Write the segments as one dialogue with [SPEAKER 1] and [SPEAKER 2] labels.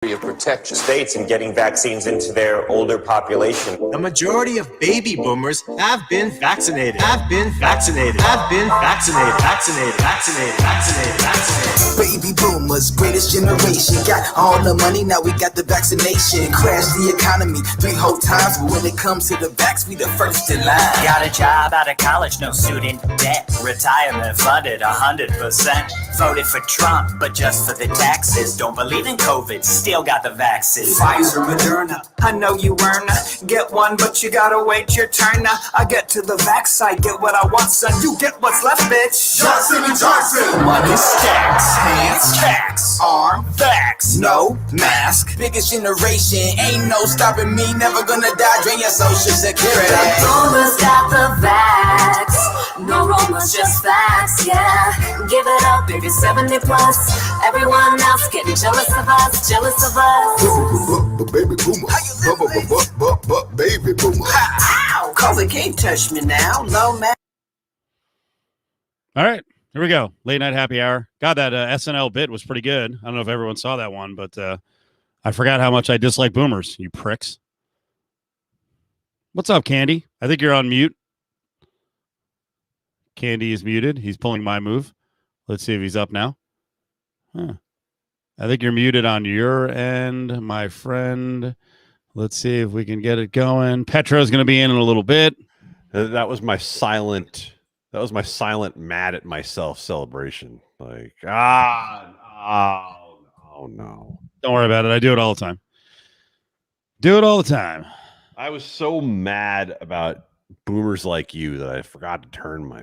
[SPEAKER 1] of protection. States and getting vaccines into their older population.
[SPEAKER 2] The majority of baby boomers have been vaccinated. Vaccinated.
[SPEAKER 3] Baby boomers, greatest generation. Got all the money, now we got the vaccination. Crashed the economy 3 whole times, but when it comes to the vax, we the first in line.
[SPEAKER 4] Got a job out of college, no student debt. Retirement funded 100%. Voted for Trump, but just for the taxes. Don't believe in COVID, still got the vaccine.
[SPEAKER 3] Pfizer, Moderna, I know you earn. Get one, but you gotta wait your turn. I get to the vax site, get what I want, son. You get what's left, bitch. Johnson & Johnson. Money stacks, hands, tax, arm, vax, no mask. Biggest generation, ain't no stopping me. Never gonna die, drain your social security.
[SPEAKER 5] Boomers got the vax. No rumors, just facts, yeah. Give it up, baby, 70 plus. Everyone else getting jealous of us,
[SPEAKER 3] Baby boomer, baby boomer. Ow, cause they can't touch me now, no man.
[SPEAKER 6] All right, here we go. Late night happy hour. God, that SNL bit was pretty good. I don't know if everyone saw that one, but I forgot how much I dislike boomers, you pricks. What's up, Candy? I think you're on mute. Candy is muted. He's pulling my move. Let's see if he's up now. Huh. I think you're muted on your end, my friend. Let's see if we can get it going. Petro's going to be in a little bit.
[SPEAKER 7] That was my silent mad at myself celebration. Like, oh no.
[SPEAKER 6] Don't worry about it. I do it all the time.
[SPEAKER 7] I was so mad about boomers like you that I forgot to turn my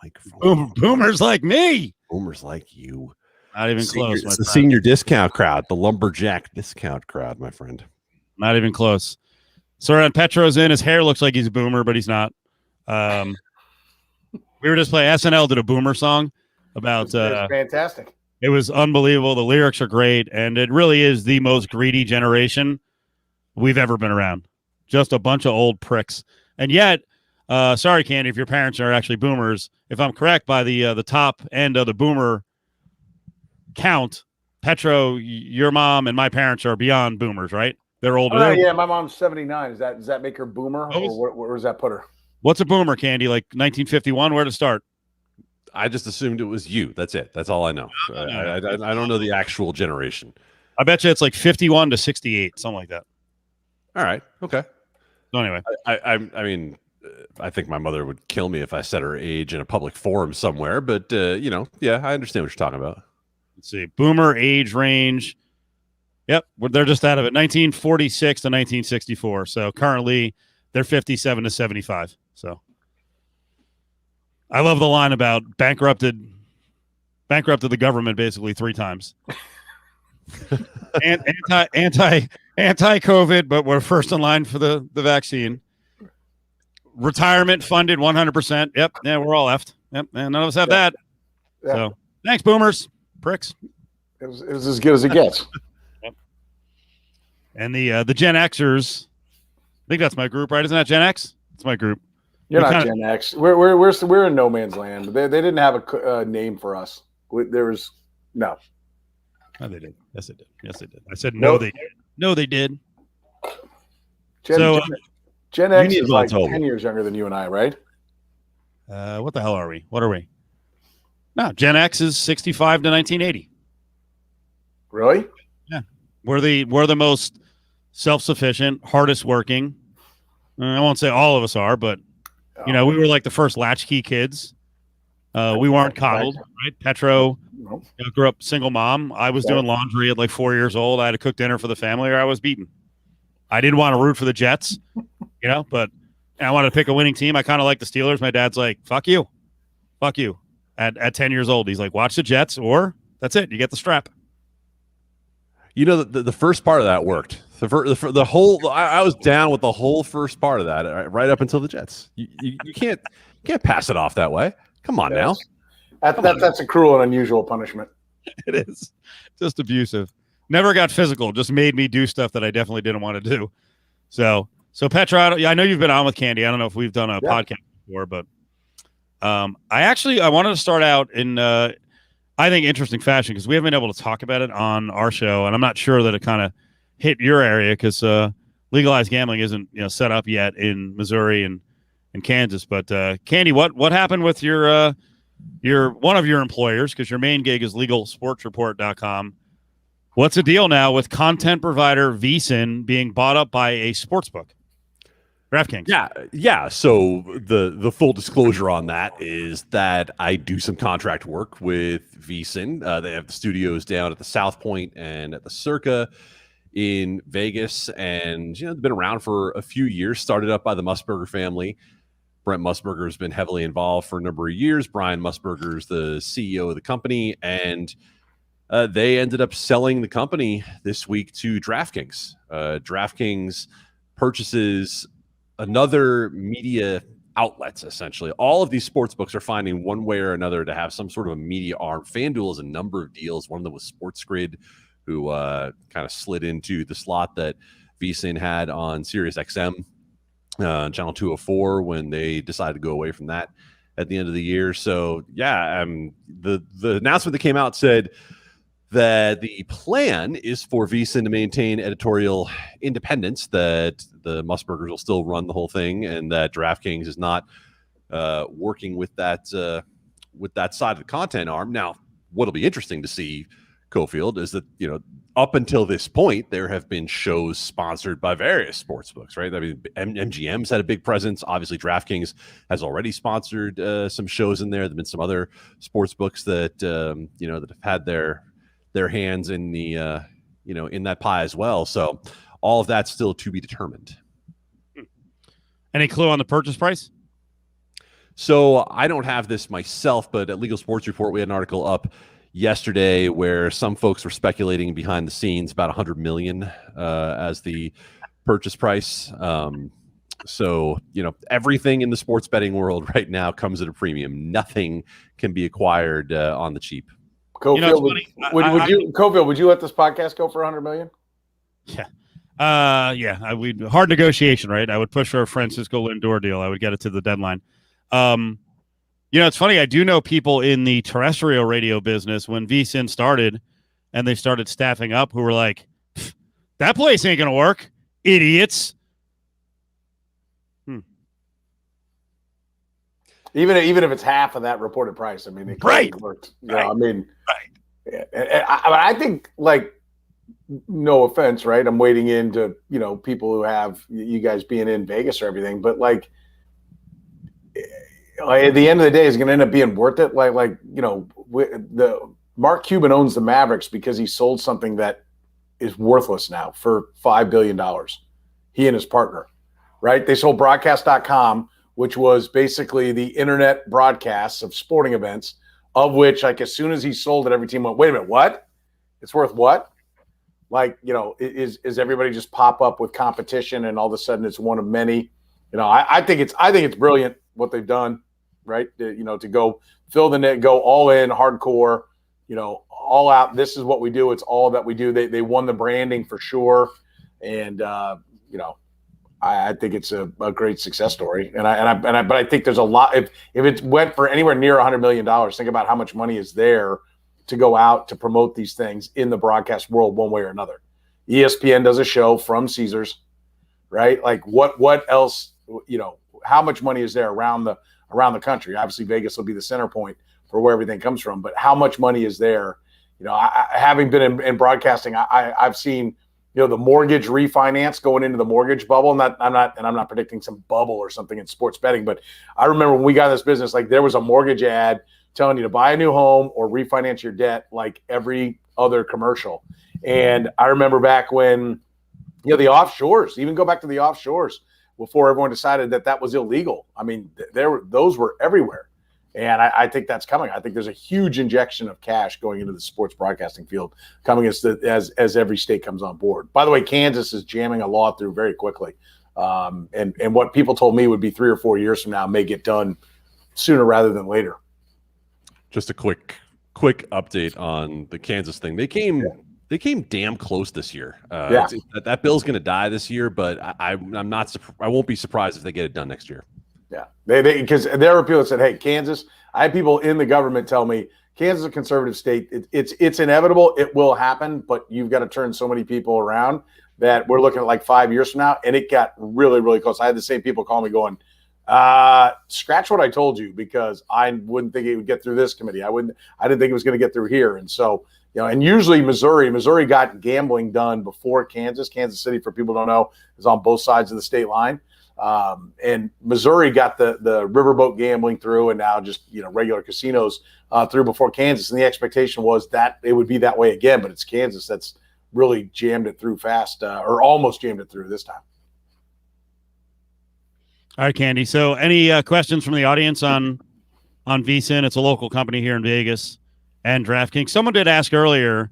[SPEAKER 7] microphone.
[SPEAKER 6] Boomers like me.
[SPEAKER 7] Boomers like you.
[SPEAKER 6] Not even close.
[SPEAKER 7] It's the senior discount crowd, the lumberjack discount crowd, my friend.
[SPEAKER 6] Not even close. Sorry, Petro's in. His hair looks like he's a boomer, but he's not. We were just playing. SNL did a boomer song about.
[SPEAKER 8] Fantastic.
[SPEAKER 6] It was unbelievable. The lyrics are great, and it really is the most greedy generation we've ever been around. Just a bunch of old pricks. And yet, sorry, Candy, if your parents are actually boomers, if I'm correct by the top end of the boomer count, Petro, your mom and my parents are beyond boomers, right? They're older.
[SPEAKER 8] Oh, yeah, my mom's 79. Does that make her boomer, or where does that put her?
[SPEAKER 6] What's a boomer, Candy? Like 1951? Where to start?
[SPEAKER 7] I just assumed it was you. That's it. That's all I know. I don't know the actual generation.
[SPEAKER 6] I bet you it's like 51 to 68, something like that.
[SPEAKER 7] All right. Okay.
[SPEAKER 6] So anyway,
[SPEAKER 7] I mean, I think my mother would kill me if I said her age in a public forum somewhere. But yeah, I understand what you're talking about.
[SPEAKER 6] Let's see, boomer age range. Yep, they're just out of it. 1946 to 1964. So currently, they're 57 to 75. So I love the line about bankrupted the government basically 3 times. And anti-COVID, but we're first in line for the vaccine. Retirement funded 100%. Yep. Yeah, we're all left. Yep. And none of us have that.
[SPEAKER 8] Yeah.
[SPEAKER 6] So thanks, boomers, pricks.
[SPEAKER 8] It was as good as it gets.
[SPEAKER 6] Yep. And the Gen Xers, I think that's my group, right? Isn't that Gen X? It's my group.
[SPEAKER 8] You're not Gen X. We're in no man's land. They didn't have a name for us. There was no.
[SPEAKER 6] Oh, they did. Yes, they did. Yes, they did. I said no. They did. No, they did.
[SPEAKER 8] Gen X is like 10 years younger than you and I, right?
[SPEAKER 6] What the hell are we? What are we? No, Gen X is 65 to 1980.
[SPEAKER 8] Really?
[SPEAKER 6] Yeah. We're the most self-sufficient, hardest working. I won't say all of us are, but we were like the first latchkey kids. We weren't coddled, right? Petro grew up single mom. I was doing laundry at like 4 years old. I had to cook dinner for the family, or I was beaten. I didn't want to root for the Jets, but I wanted to pick a winning team. I kind of like the Steelers. My dad's like, "Fuck you." At 10 years old, he's like, "Watch the Jets, or that's it. You get the strap."
[SPEAKER 7] The first part of that worked. The whole I was down with the whole first part of that right up until the Jets. You can't pass it off that way. Come on now.
[SPEAKER 8] That's a cruel and unusual punishment.
[SPEAKER 6] It is just abusive. Never got physical. Just made me do stuff that I definitely didn't want to do. So Petra, I know you've been on with Candy. I don't know if we've done a podcast before, but I wanted to start out in I think, interesting fashion because we haven't been able to talk about it on our show, and I'm not sure that it kind of hit your area because legalized gambling isn't set up yet in Missouri and Kansas. But Candy, what happened with your one of your employers, because your main gig is LegalSportsReport.com? What's the deal now with content provider VSiN being bought up by a sportsbook, DraftKings?
[SPEAKER 7] Yeah. So the full disclosure on that is that I do some contract work with VSiN. They have the studios down at the South Point and at the Circa in Vegas, and they've been around for a few years. Started up by the Musburger family. Brent Musburger has been heavily involved for a number of years. Brian Musburger is the CEO of the company, and they ended up selling the company this week to DraftKings. DraftKings purchases another media outlet, essentially. All of these sports books are finding one way or another to have some sort of a media arm. FanDuel has a number of deals. One of them was SportsGrid, who kind of slid into the slot that VSiN had on SiriusXM. Channel 204 when they decided to go away from that at the end of the year. So the announcement that came out said that the plan is for VSiN to maintain editorial independence, that the Musburgers will still run the whole thing, and that DraftKings is not working with that side of the content arm. Now, what'll be interesting to see, Cofield, is that up until this point, there have been shows sponsored by various sports books, right? I mean, MGM's had a big presence. Obviously, DraftKings has already sponsored some shows in there. There have been some other sports books that that have had their hands in the in that pie as well. So all of that's still to be determined.
[SPEAKER 6] Any clue on the purchase price?
[SPEAKER 7] So I don't have this myself, but at Legal Sports Report, we had an article up yesterday where some folks were speculating behind the scenes about $100 million as the purchase price. So everything in the sports betting world right now comes at a premium. Nothing can be acquired on the cheap.
[SPEAKER 8] Cofield, would you let this podcast go for $100 million?
[SPEAKER 6] Yeah. We'd hard negotiation, right? I would push for a Francisco Lindor deal. I would get it to the deadline. It's funny. I do know people in the terrestrial radio business when VSiN started and they started staffing up who were like, that place ain't going to work. Idiots.
[SPEAKER 8] Even if it's half of that reported price, I mean, it
[SPEAKER 6] right.
[SPEAKER 8] Worked.
[SPEAKER 6] Right.
[SPEAKER 8] I mean, right. I think, like, no offense, right? I'm wading into, people who have you guys being in Vegas or everything, but like, at the end of the day, is going to end up being worth it. The Mark Cuban owns the Mavericks because he sold something that is worthless now for $5 billion. He and his partner, right? They sold broadcast.com, which was basically the internet broadcasts of sporting events, of which, like, as soon as he sold it, every team went, wait a minute, what? It's worth what? Like, is everybody just pop up with competition and all of a sudden it's one of many? I think it's brilliant what they've done, right? To go fill the net, go all in, hardcore, all out. This is what we do. It's all that we do. They won the branding for sure, and I think it's a great success story. But I think there's a lot. If it went for anywhere near $100 million, think about how much money is there to go out to promote these things in the broadcast world one way or another. ESPN does a show from Caesars, right? Like what else? How much money is there around the country? Obviously, Vegas will be the center point for where everything comes from. But how much money is there? Having been in broadcasting, I've seen the mortgage refinance going into the mortgage bubble. I'm not predicting some bubble or something in sports betting, but I remember when we got in this business, like there was a mortgage ad telling you to buy a new home or refinance your debt, like every other commercial. And I remember back when the offshores, even go back to the offshores, before everyone decided that was illegal. I mean, those were everywhere. And I think that's coming. I think there's a huge injection of cash going into the sports broadcasting field coming as every state comes on board. By the way, Kansas is jamming a law through very quickly. And what people told me would be 3 or 4 years from now may get done sooner rather than later.
[SPEAKER 7] Just a quick update on the Kansas thing. They came damn close this year. That bill's going to die this year, but I won't be surprised if they get it done next year.
[SPEAKER 8] Yeah, because there were people that said, "Hey, Kansas." I had people in the government tell me Kansas is a conservative state. It's inevitable. It will happen, but you've got to turn so many people around that we're looking at like 5 years from now, and it got really, really close. I had the same people call me going, scratch what I told you, because I wouldn't think it would get through this committee. I didn't think it was going to get through here. And so, and usually Missouri got gambling done before Kansas. Kansas City, for people who don't know, is on both sides of the state line. And Missouri got the riverboat gambling through, and now just regular casinos through before Kansas. And the expectation was that it would be that way again, but it's Kansas that's really jammed it through fast, or almost jammed it through this time.
[SPEAKER 6] All right, Candy. So, any questions from the audience on VSiN? It's a local company here in Vegas, and DraftKings. Someone did ask earlier,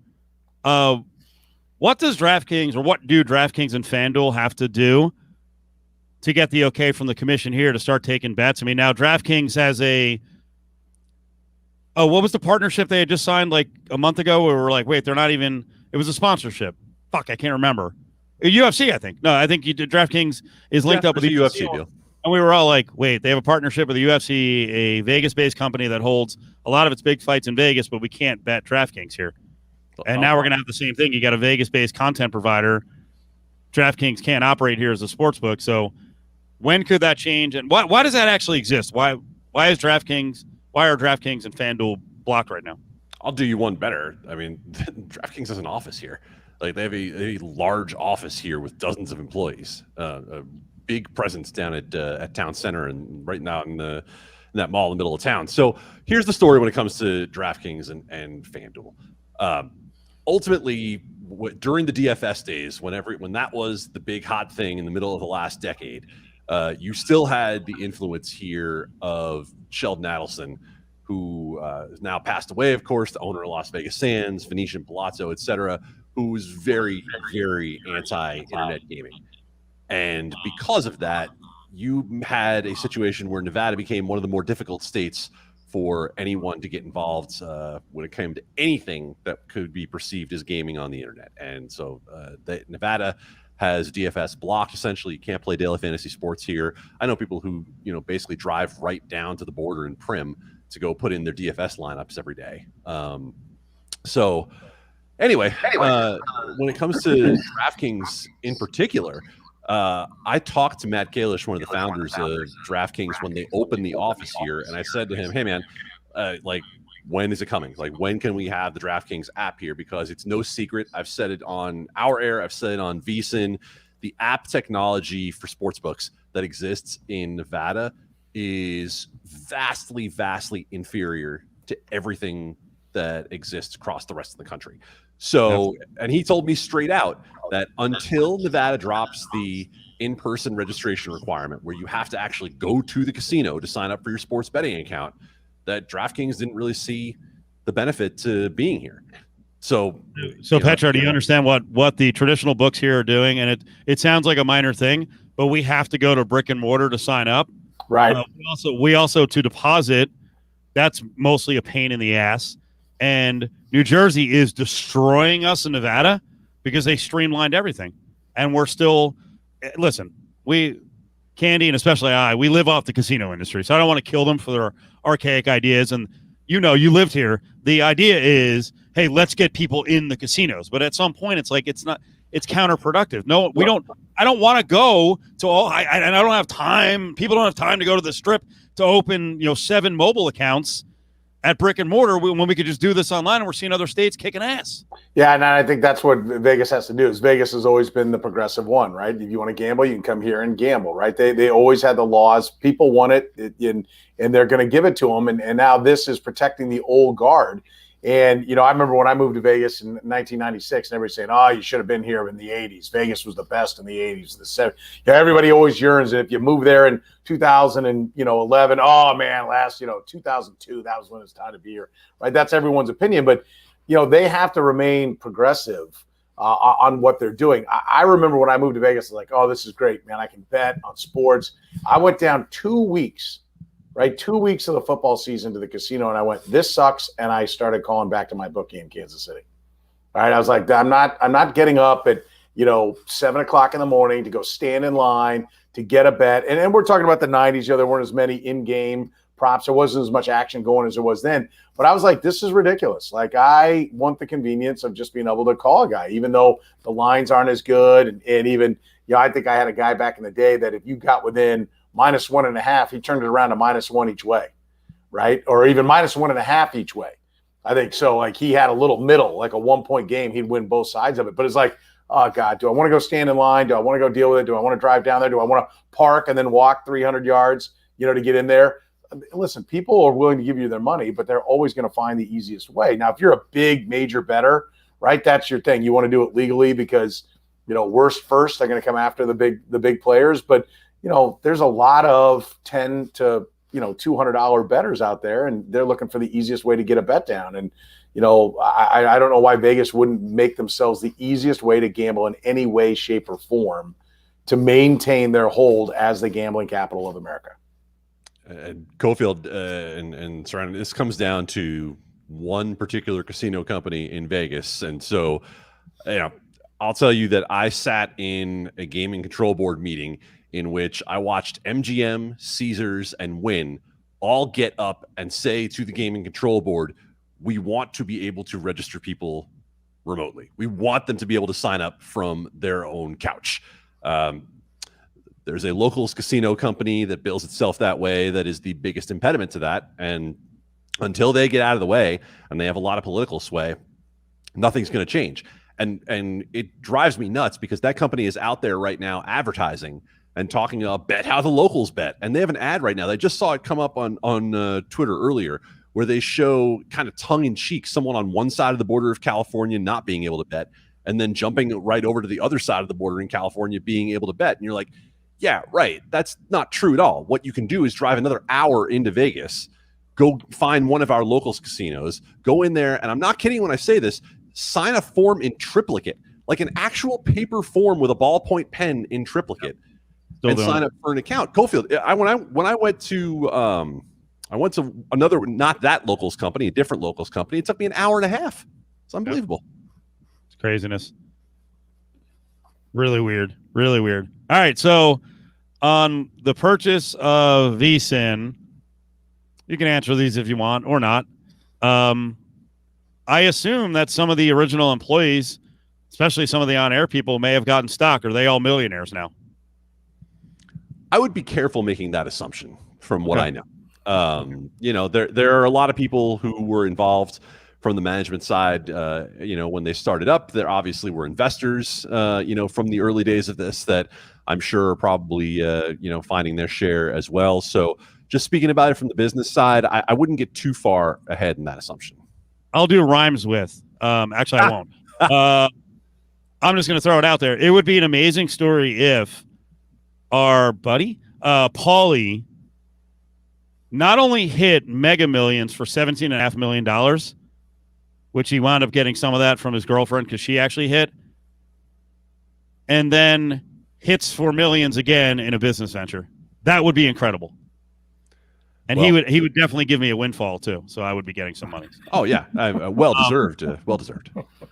[SPEAKER 6] what does DraftKings, or what do DraftKings and FanDuel have to do to get the okay from the commission here to start taking bets? I mean, now DraftKings has what was the partnership they had just signed like a month ago where we're like, wait, they're not even, it was a sponsorship. Fuck, I can't remember. UFC, I think. No, I think DraftKings is linked up with the
[SPEAKER 7] UFC deal.
[SPEAKER 6] And we were all like, wait, they have a partnership with the UFC, a Vegas-based company that holds a lot of its big fights in Vegas, but we can't bet DraftKings here. And now we're going to have the same thing. You got a Vegas-based content provider. DraftKings can't operate here as a sports book. So when could that change? And why does that actually exist? Why are DraftKings and FanDuel blocked right now?
[SPEAKER 7] I'll do you one better. I mean, DraftKings has an office here. Like, they have a large office here with dozens of employees. A big presence down at Town Center and right now in that mall in the middle of town. So here's the story when it comes to DraftKings and FanDuel. Ultimately, during the DFS days, when that was the big hot thing in the middle of the last decade, you still had the influence here of Sheldon Adelson, who is now passed away, of course, the owner of Las Vegas Sands, Venetian Palazzo, etc., who was very, very anti-internet gaming. And because of that, you had a situation where Nevada became one of the more difficult states for anyone to get involved when it came to anything that could be perceived as gaming on the internet. And so Nevada has DFS blocked. Essentially, you can't play daily fantasy sports here. I know people who basically drive right down to the border in Prim to go put in their DFS lineups every day. Anyway, when it comes to DraftKings in particular, I talked to Matt Kalish, one of the founders of DraftKings, when they opened the office here, and I said to him, "Hey, man, when is it coming? Like, when can we have the DraftKings app here? Because it's no secret. I've said it on our air. I've said it on VSiN. The app technology for sportsbooks that exists in Nevada is vastly, vastly inferior to everything that exists across the rest of the country." So, and he told me straight out that until Nevada drops the in-person registration requirement, where you have to actually go to the casino to sign up for your sports betting account, that DraftKings didn't really see the benefit to being here. So
[SPEAKER 6] Petro, do you understand what the traditional books here are doing? And it sounds like a minor thing, but we have to go to brick and mortar to sign up.
[SPEAKER 8] Right.
[SPEAKER 6] We also to deposit, that's mostly a pain in the ass. And New Jersey is destroying us in Nevada because they streamlined everything. And we're still, listen, Candy, and especially we live off the casino industry. So I don't want to kill them for their archaic ideas. And you lived here. The idea is, hey, let's get people in the casinos. But at some point, it's counterproductive. No, I don't want to go to I don't have time. People don't have time to go to the Strip to open, 7 mobile accounts at brick and mortar when we could just do this online, and we're seeing other states kicking ass.
[SPEAKER 8] Yeah, and I think that's what Vegas has to do. Is Vegas has always been the progressive one, right? If you want to gamble, you can come here and gamble, right? They always had the laws. People want it, and they're going to give it to them. And now this is protecting the old guard. And, I remember when I moved to Vegas in 1996, and everybody saying, "Oh, you should have been here in the 80s. Vegas was the best in the 80s, the 70s." Everybody always yearns that if you move there in 2011, oh man, 2002, that was when it's time to be here, right? That's everyone's opinion, but they have to remain progressive on what they're doing. I remember when I moved to Vegas, I was like, "Oh, this is great, man! I can bet on sports." I went down 2 weeks. Right, 2 weeks of the football season to the casino, and I went, "This sucks," and I started calling back to my bookie in Kansas City. All right, I was like, I'm not getting up at 7 o'clock in the morning to go stand in line to get a bet. And we're talking about the 90s. There weren't as many in-game props. There wasn't as much action going as there was then. But I was like, this is ridiculous. Like, I want the convenience of just being able to call a guy, even though the lines aren't as good. And even, I think I had a guy back in the day that if you got within -1.5, he turned it around to -1 each way, right? Or even -1.5 each way. I think so. Like, he had a little middle, like a 1-point game. He'd win both sides of it. But it's like, oh, God, do I want to go stand in line? Do I want to go deal with it? Do I want to drive down there? Do I want to park and then walk 300 yards, to get in there? Listen, people are willing to give you their money, but they're always going to find the easiest way. Now, if you're a big major bettor, right, that's your thing. You want to do it legally because, worst first, they're going to come after the big players. But, there's a lot of $10 to, $200 bettors out there, and they're looking for the easiest way to get a bet down. And, I don't know why Vegas wouldn't make themselves the easiest way to gamble in any way, shape, or form to maintain their hold as the gambling capital of America.
[SPEAKER 7] Cofield and surrounding, this comes down to one particular casino company in Vegas. And so, I'll tell you that I sat in a gaming control board meeting in which I watched MGM, Caesars, and Wynn all get up and say to the gaming control board, we want to be able to register people remotely. We want them to be able to sign up from their own couch. There's a locals casino company that bills itself that way that is the biggest impediment to that. And until they get out of the way and they have a lot of political sway, nothing's going to change. And it drives me nuts because that company is out there right now advertising and talking about bet how the locals bet. And they have an ad right now. I just saw it come up on Twitter earlier where they show kind of tongue-in-cheek someone on one side of the border of California not being able to bet and then jumping right over to the other side of the border in California being able to bet. And you're like, yeah, right. That's not true at all. What you can do is drive another hour into Vegas, go find one of our locals casinos, go in there, and I'm not kidding when I say this, sign a form in triplicate, like an actual paper form with a ballpoint pen in triplicate, and sign up for an account. Cofield, when I went to another, not that locals company, a different locals company. It took me an hour and a half. It's unbelievable.
[SPEAKER 6] It's craziness. Really weird. Really weird. All right. So on the purchase of VSiN, you can answer these if you want or not. I assume that some of the original employees, especially some of the on-air people, may have gotten stock. Are they all millionaires now?
[SPEAKER 7] I would be careful making that assumption from what I know. There are a lot of people who were involved from the management side, when they started up. There obviously were investors, from the early days of this that I'm sure are probably, finding their share as well. So just speaking about it from the business side, I wouldn't get too far ahead in that assumption.
[SPEAKER 6] I'll do rhymes with. Actually, I won't. I'm just going to throw it out there. It would be an amazing story if our buddy, Paulie, not only hit Mega Millions for $17.5 million, which he wound up getting some of that from his girlfriend because she actually hit, and then hits for millions again in a business venture. That would be incredible. And he would definitely give me a windfall too, so I would be getting some money.
[SPEAKER 7] Oh yeah, well deserved. Well deserved.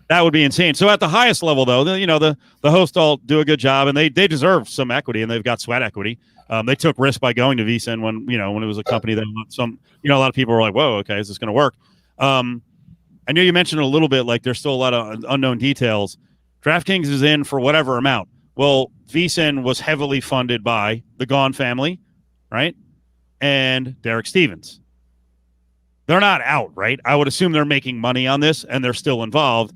[SPEAKER 6] That would be insane. So at the highest level, though, the hosts all do a good job, and they deserve some equity, and they've got sweat equity. They took risk by going to VSiN when it was a company that a lot of people were like, "Whoa, okay, is this going to work?" I know you mentioned a little bit like there's still a lot of unknown details. DraftKings is in for whatever amount. Well, VSiN was heavily funded by the Gone family, right? And Derek Stevens. They're not out, right? I would assume they're making money on this and they're still involved.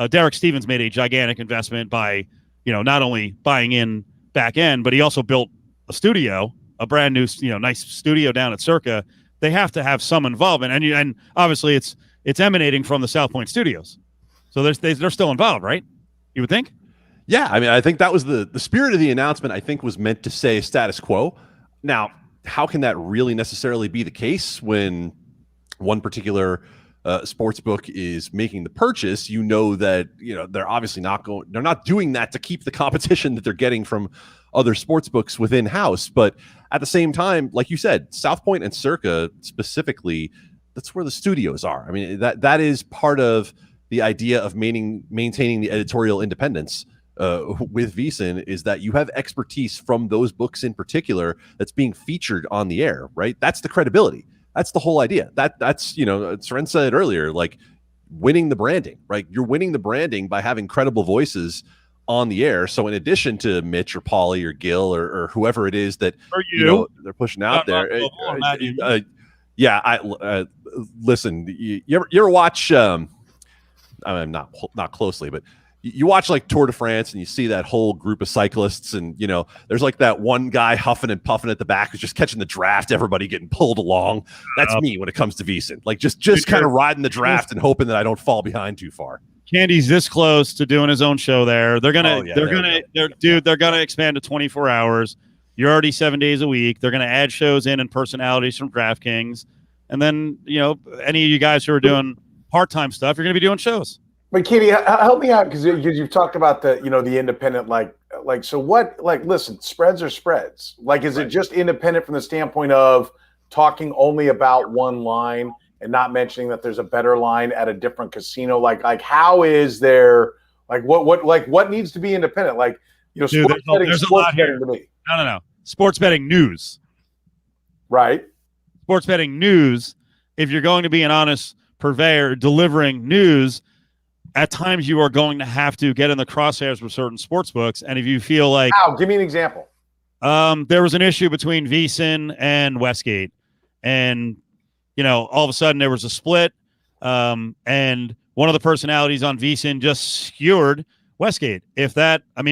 [SPEAKER 6] Derek Stevens made a gigantic investment by, not only buying in back end, but he also built a studio, a brand new, nice studio down at Circa. They have to have some involvement. And obviously it's emanating from the South Point Studios. So they're still involved, right? You would think?
[SPEAKER 7] Yeah. I mean, I think that was the spirit of the announcement, I think, was meant to say status quo. Now, how can that really necessarily be the case when one particular sports book is making the purchase? That they're obviously they're not doing that to keep the competition that they're getting from other sports books within house. But at the same time, like you said, South Point and Circa specifically, that's where the studios are. I mean, that is part of the idea of maintaining the editorial independence with VSiN, is that you have expertise from those books in particular that's being featured on the air, right? That's the credibility. That's the whole idea. That's Seren said it earlier, like winning the branding, right? You're winning the branding by having credible voices on the air. So in addition to Mitch or Paulie or Gil or whoever it is that they're pushing out there, listen. You ever watch? I'm not closely, but you watch like Tour de France and you see that whole group of cyclists, and there's like that one guy huffing and puffing at the back who's just catching the draft, everybody getting pulled along. That's me when it comes to VSiN. Like just kind of riding the draft and hoping that I don't fall behind too far.
[SPEAKER 6] Candy's this close to doing his own show there. They're gonna expand to 24 hours. You're already 7 days a week. They're gonna add shows in and personalities from DraftKings, and then any of you guys who are doing part-time stuff, you're gonna be doing shows.
[SPEAKER 8] But Katie, help me out because you've talked about the the independent like so what listen, spreads are spreads. Like, is it just independent from the standpoint of talking only about one line and not mentioning that there's a better line at a different casino? Like how is there what needs to be independent? Like sports betting,
[SPEAKER 6] there's a lot here. To me. No. Sports betting news.
[SPEAKER 8] Right.
[SPEAKER 6] Sports betting news. If you're going to be an honest purveyor delivering news, at times you are going to have to get in the crosshairs with certain sports books. And if you feel like,
[SPEAKER 8] give me an example.
[SPEAKER 6] There was an issue between VSiN and Westgate, and all of a sudden there was a split. And one of the personalities on VSiN just skewered Westgate.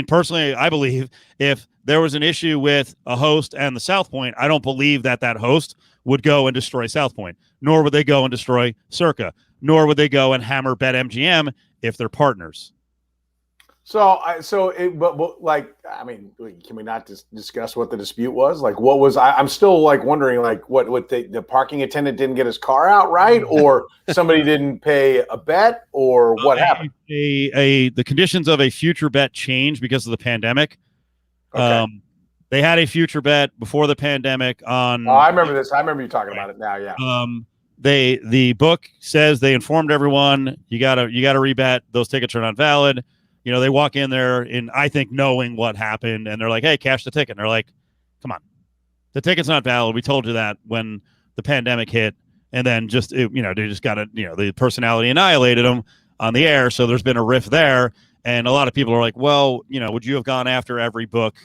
[SPEAKER 6] Personally, I believe if there was an issue with a host and the South Point, I don't believe that host would go and destroy South Point, nor would they go and destroy Circa, nor would they go and hammer BetMGM if they're partners.
[SPEAKER 8] Can we not discuss what the dispute was? Like, what was I'm still wondering what the parking attendant didn't get his car out right, or somebody didn't pay a bet, or what happened?
[SPEAKER 6] The conditions of a future bet changed because of the pandemic. Okay. They had a future bet before the pandemic on.
[SPEAKER 8] Oh, I remember this. I remember you talking about it now. Yeah.
[SPEAKER 6] The book says they informed everyone you gotta rebet. Those tickets are not valid. They walk in there I think knowing what happened, and they're like, "Hey, cash the ticket." And they're like, "Come on, the ticket's not valid. We told you that when the pandemic hit." And then they just got the personality annihilated them on the air. So there's been a rift there, and a lot of people are like, "Well, would you have gone after every book,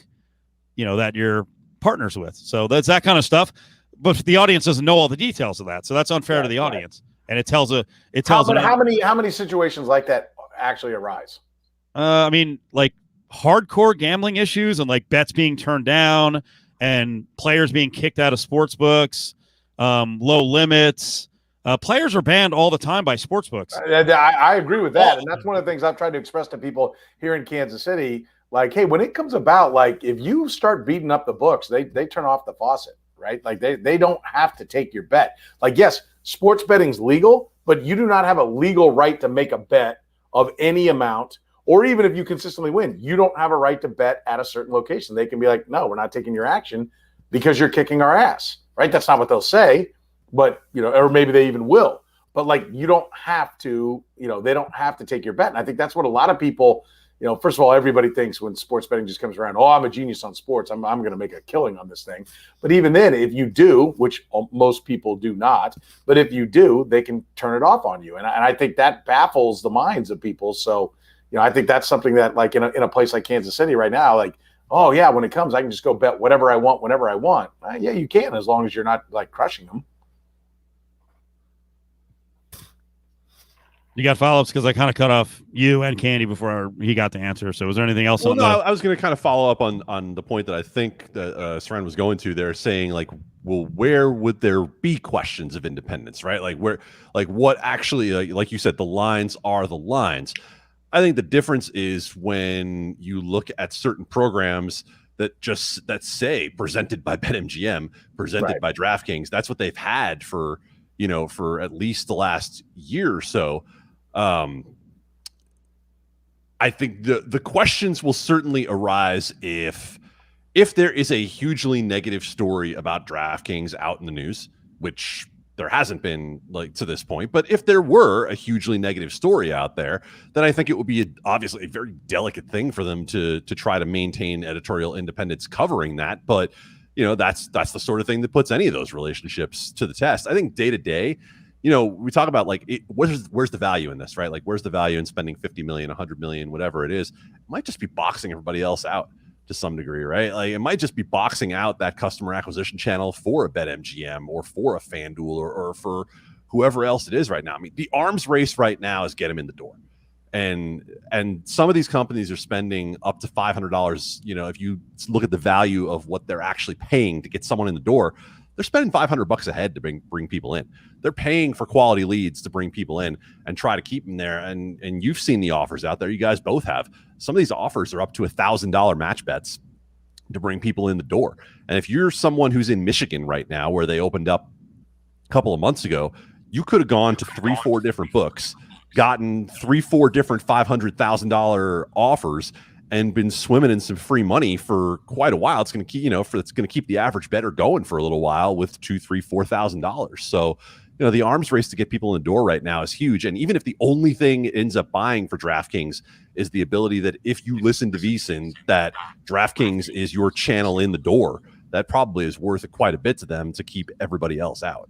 [SPEAKER 6] that you're partners with?" So that's that kind of stuff. But the audience doesn't know all the details of that, so that's unfair to the audience. And it tells
[SPEAKER 8] how many situations like that actually arise?
[SPEAKER 6] Like hardcore gambling issues and like bets being turned down and players being kicked out of sports books, low limits. Players are banned all the time by sports books.
[SPEAKER 8] I agree with that, and that's one of the things I've tried to express to people here in Kansas City. Like, hey, when it comes about, like if you start beating up the books, they turn off the faucet. Right? Like they don't have to take your bet. Like, yes, sports betting's legal, but you do not have a legal right to make a bet of any amount, or even if you consistently win, you don't have a right to bet at a certain location. They can be like, no, we're not taking your action because you're kicking our ass. Right? That's not what they'll say, but or maybe they even will. But like, you don't have to, they don't have to take your bet. And I think that's what a lot of people, first of all, everybody thinks when sports betting just comes around, oh, I'm a genius on sports. I'm going to make a killing on this thing. But even then, if you do, which most people do not, but if you do, they can turn it off on you. And I think that baffles the minds of people. So, I think that's something that like in a place like Kansas City right now, like, oh yeah, when it comes, I can just go bet whatever I want, whenever I want. Yeah, you can, as long as you're not like crushing them.
[SPEAKER 6] You got follow-ups because I kind of cut off you and Candy before he got the answer. So was there anything else?
[SPEAKER 7] I was going to kind of follow up on the point that I think that Seren was going to. They're saying like, well, where would there be questions of independence, right? Like what actually, like you said, the lines are the lines. I think the difference is when you look at certain programs that say presented by BetMGM, presented by DraftKings. That's what they've had for at least the last year or so. I think the questions will certainly arise if there is a hugely negative story about DraftKings out in the news, which there hasn't been like to this point. But if there were a hugely negative story out there, then I think it would be obviously a very delicate thing for them to try to maintain editorial independence covering that. But that's the sort of thing that puts any of those relationships to the test. I think day to day, we talk about like where's the value in this, right? Like where's the value in spending 50 million, 100 million, whatever it is? It might just be boxing everybody else out to some degree, right? Like it might just be boxing out that customer acquisition channel for a BetMGM or for a FanDuel or for whoever else it is right now. I mean, the arms race right now is get them in the door. And some of these companies are spending up to $500. If you look at the value of what they're actually paying to get someone in the door, they're spending $500 a head to bring people in. They're paying for quality leads to bring people in and try to keep them there. And you've seen the offers out there. You guys both have. Some of these offers are up to $1,000 match bets to bring people in the door. And if you're someone who's in Michigan right now, where they opened up a couple of months ago, you could have gone to 3-4 different books, gotten 3-4 different $500,000 offers, and been swimming in some free money for quite a while. It's going to keep, it's going to keep the average bettor going for a little while with $2,000, $3,000, $4,000. So, the arms race to get people in the door right now is huge. And even if the only thing it ends up buying for DraftKings is the ability that if you listen to VSiN, that DraftKings is your channel in the door, that probably is worth quite a bit to them to keep everybody else out.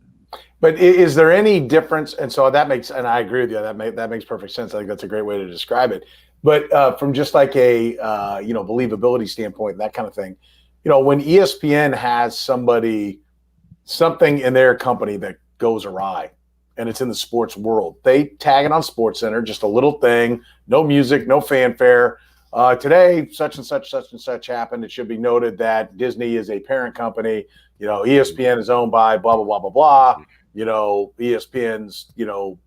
[SPEAKER 8] But is there any difference? And so and I agree with you. That makes perfect sense. I think that's a great way to describe it. But from just like a believability standpoint, that kind of thing, when ESPN has something in their company that goes awry, and it's in the sports world, they tag it on SportsCenter, just a little thing, no music, no fanfare. Today, such and such happened. It should be noted that Disney is a parent company. ESPN is owned by blah, blah, blah, blah, blah. ESPN's, I don't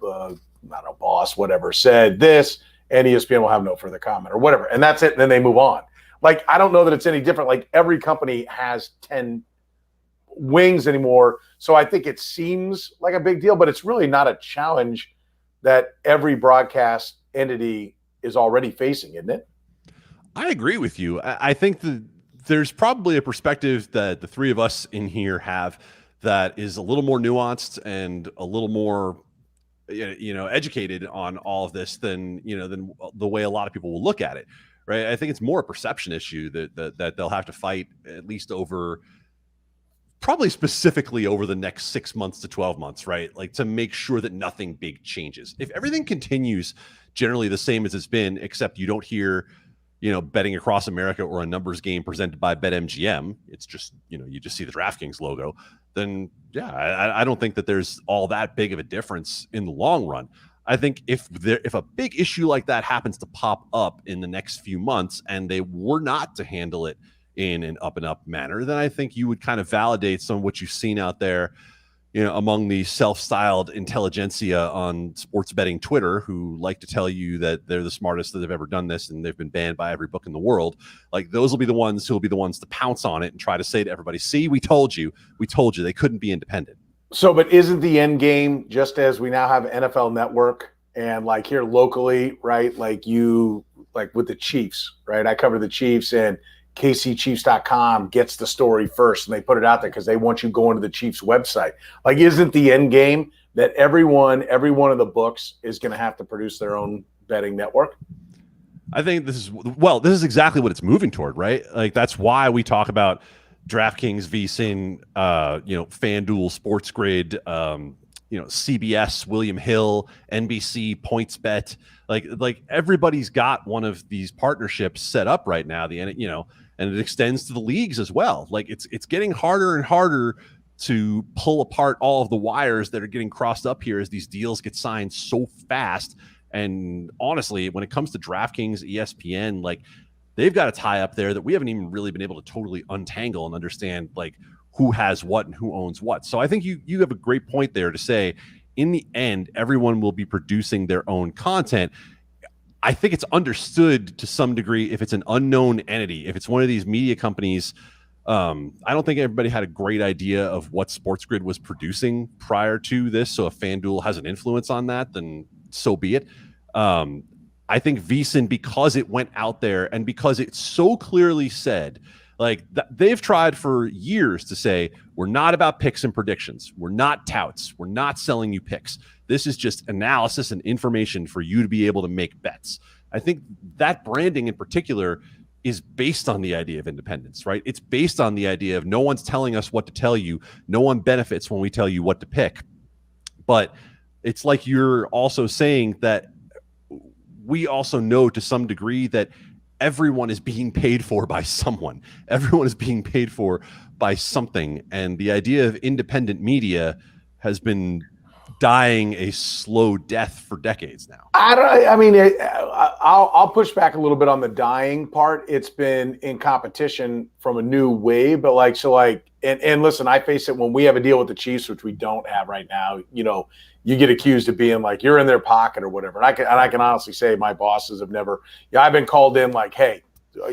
[SPEAKER 8] know, boss, whatever, said this, and ESPN will have no further comment or whatever. And that's it. And then they move on. Like, I don't know that it's any different. Like, every company has 10 wings anymore. So I think it seems like a big deal, but it's really not a challenge that every broadcast entity is already facing, isn't it?
[SPEAKER 7] I agree with you. I think that there's probably a perspective that the three of us in here have that is a little more nuanced and a little more, educated on all of this than the way a lot of people will look at it, right? I think it's more a perception issue that they'll have to fight, at least over, probably specifically over the next 6 months to 12 months, right? Like, to make sure that nothing big changes. If everything continues generally the same as it's been, except you don't hear, Betting Across America or a numbers game presented by BetMGM, it's just, you just see the DraftKings logo, then yeah, I don't think that there's all that big of a difference in the long run. I think if a big issue like that happens to pop up in the next few months and they were not to handle it in an up and up manner, then I think you would kind of validate some of what you've seen out there, among the self-styled intelligentsia on sports betting Twitter, who like to tell you that they're the smartest that have ever done this and they've been banned by every book in the world. Like, those will be the ones who will be the ones to pounce on it and try to say to everybody, see, we told you they couldn't be independent.
[SPEAKER 8] So, but isn't the end game, just as we now have NFL Network and like here locally, right? Like with the Chiefs, right? I cover the Chiefs, and KCChiefs.com gets the story first, and they put it out there because they want you going to the Chiefs website. Like, isn't the end game that every one of the books is going to have to produce their own betting network?
[SPEAKER 7] I think this is exactly what it's moving toward, right? Like, that's why we talk about DraftKings, VSiN, FanDuel, SportsGrid, CBS, William Hill, NBC, PointsBet. Like everybody's got one of these partnerships set up right now. And it extends to the leagues as well. Like, it's getting harder and harder to pull apart all of the wires that are getting crossed up here as these deals get signed so fast. And honestly, when it comes to DraftKings, ESPN, like, they've got a tie up there that we haven't even really been able to totally untangle and understand, like, who has what and who owns what. So I think you have a great point there to say, in the end, everyone will be producing their own content. I think it's understood to some degree if it's an unknown entity, if it's one of these media companies. I don't think everybody had a great idea of what SportsGrid was producing prior to this. So if FanDuel has an influence on that, then so be it. I think VSiN, because it went out there and because it so clearly said, like, they've tried for years to say, we're not about picks and predictions. We're not touts. We're not selling you picks. This is just analysis and information for you to be able to make bets. I think that branding in particular is based on the idea of independence, right? It's based on the idea of no one's telling us what to tell you. No one benefits when we tell you what to pick. But it's like you're also saying that we also know to some degree that everyone is being paid for by someone. Everyone is being paid for by something. And the idea of independent media has been dying a slow death for decades now.
[SPEAKER 8] I'll push back a little bit on the dying part. It's been in competition from a new wave, but and listen, I face it when we have a deal with the Chiefs, which we don't have right now. You get accused of being like you're in their pocket or whatever. And I can honestly say my bosses have never. I've been called in like, hey,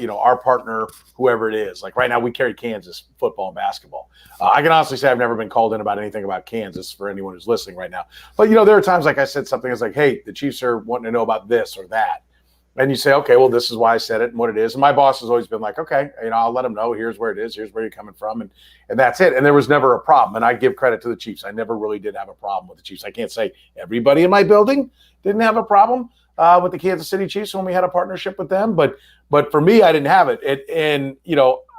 [SPEAKER 8] our partner, whoever it is, like right now we carry Kansas football and basketball. I can honestly say I've never been called in about anything about Kansas for anyone who's listening right now. But, there are times like I said something is like, hey, the Chiefs are wanting to know about this or that. And you say, okay, well, this is why I said it and what it is. And my boss has always been like, okay, I'll let them know. Here's where it is. Here's where you're coming from. And that's it. And there was never a problem. And I give credit to the Chiefs. I never really did have a problem with the Chiefs. I can't say everybody in my building didn't have a problem with the Kansas City Chiefs when we had a partnership with them. But for me, I didn't have it.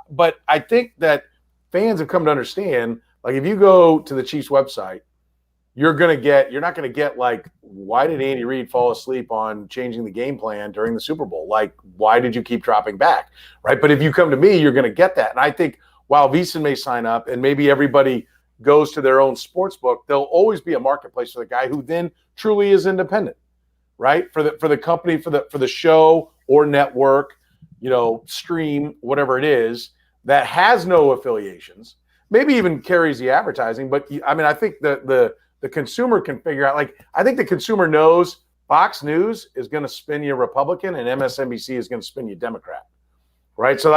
[SPEAKER 8] But I think that fans have come to understand, like if you go to the Chiefs website, you're not going to get like, why did Andy Reid fall asleep on changing the game plan during the Super Bowl? Like, why did you keep dropping back? Right. But if you come to me, you're going to get that. And I think while VSiN may sign up and maybe everybody goes to their own sports book, there'll always be a marketplace for the guy who then truly is independent, right? For the company, for the show or network, stream, whatever it is, that has no affiliations, maybe even carries the advertising. But I think the consumer can figure out, like, I think the consumer knows Fox News is going to spin you Republican and MSNBC is going to spin you Democrat, right? So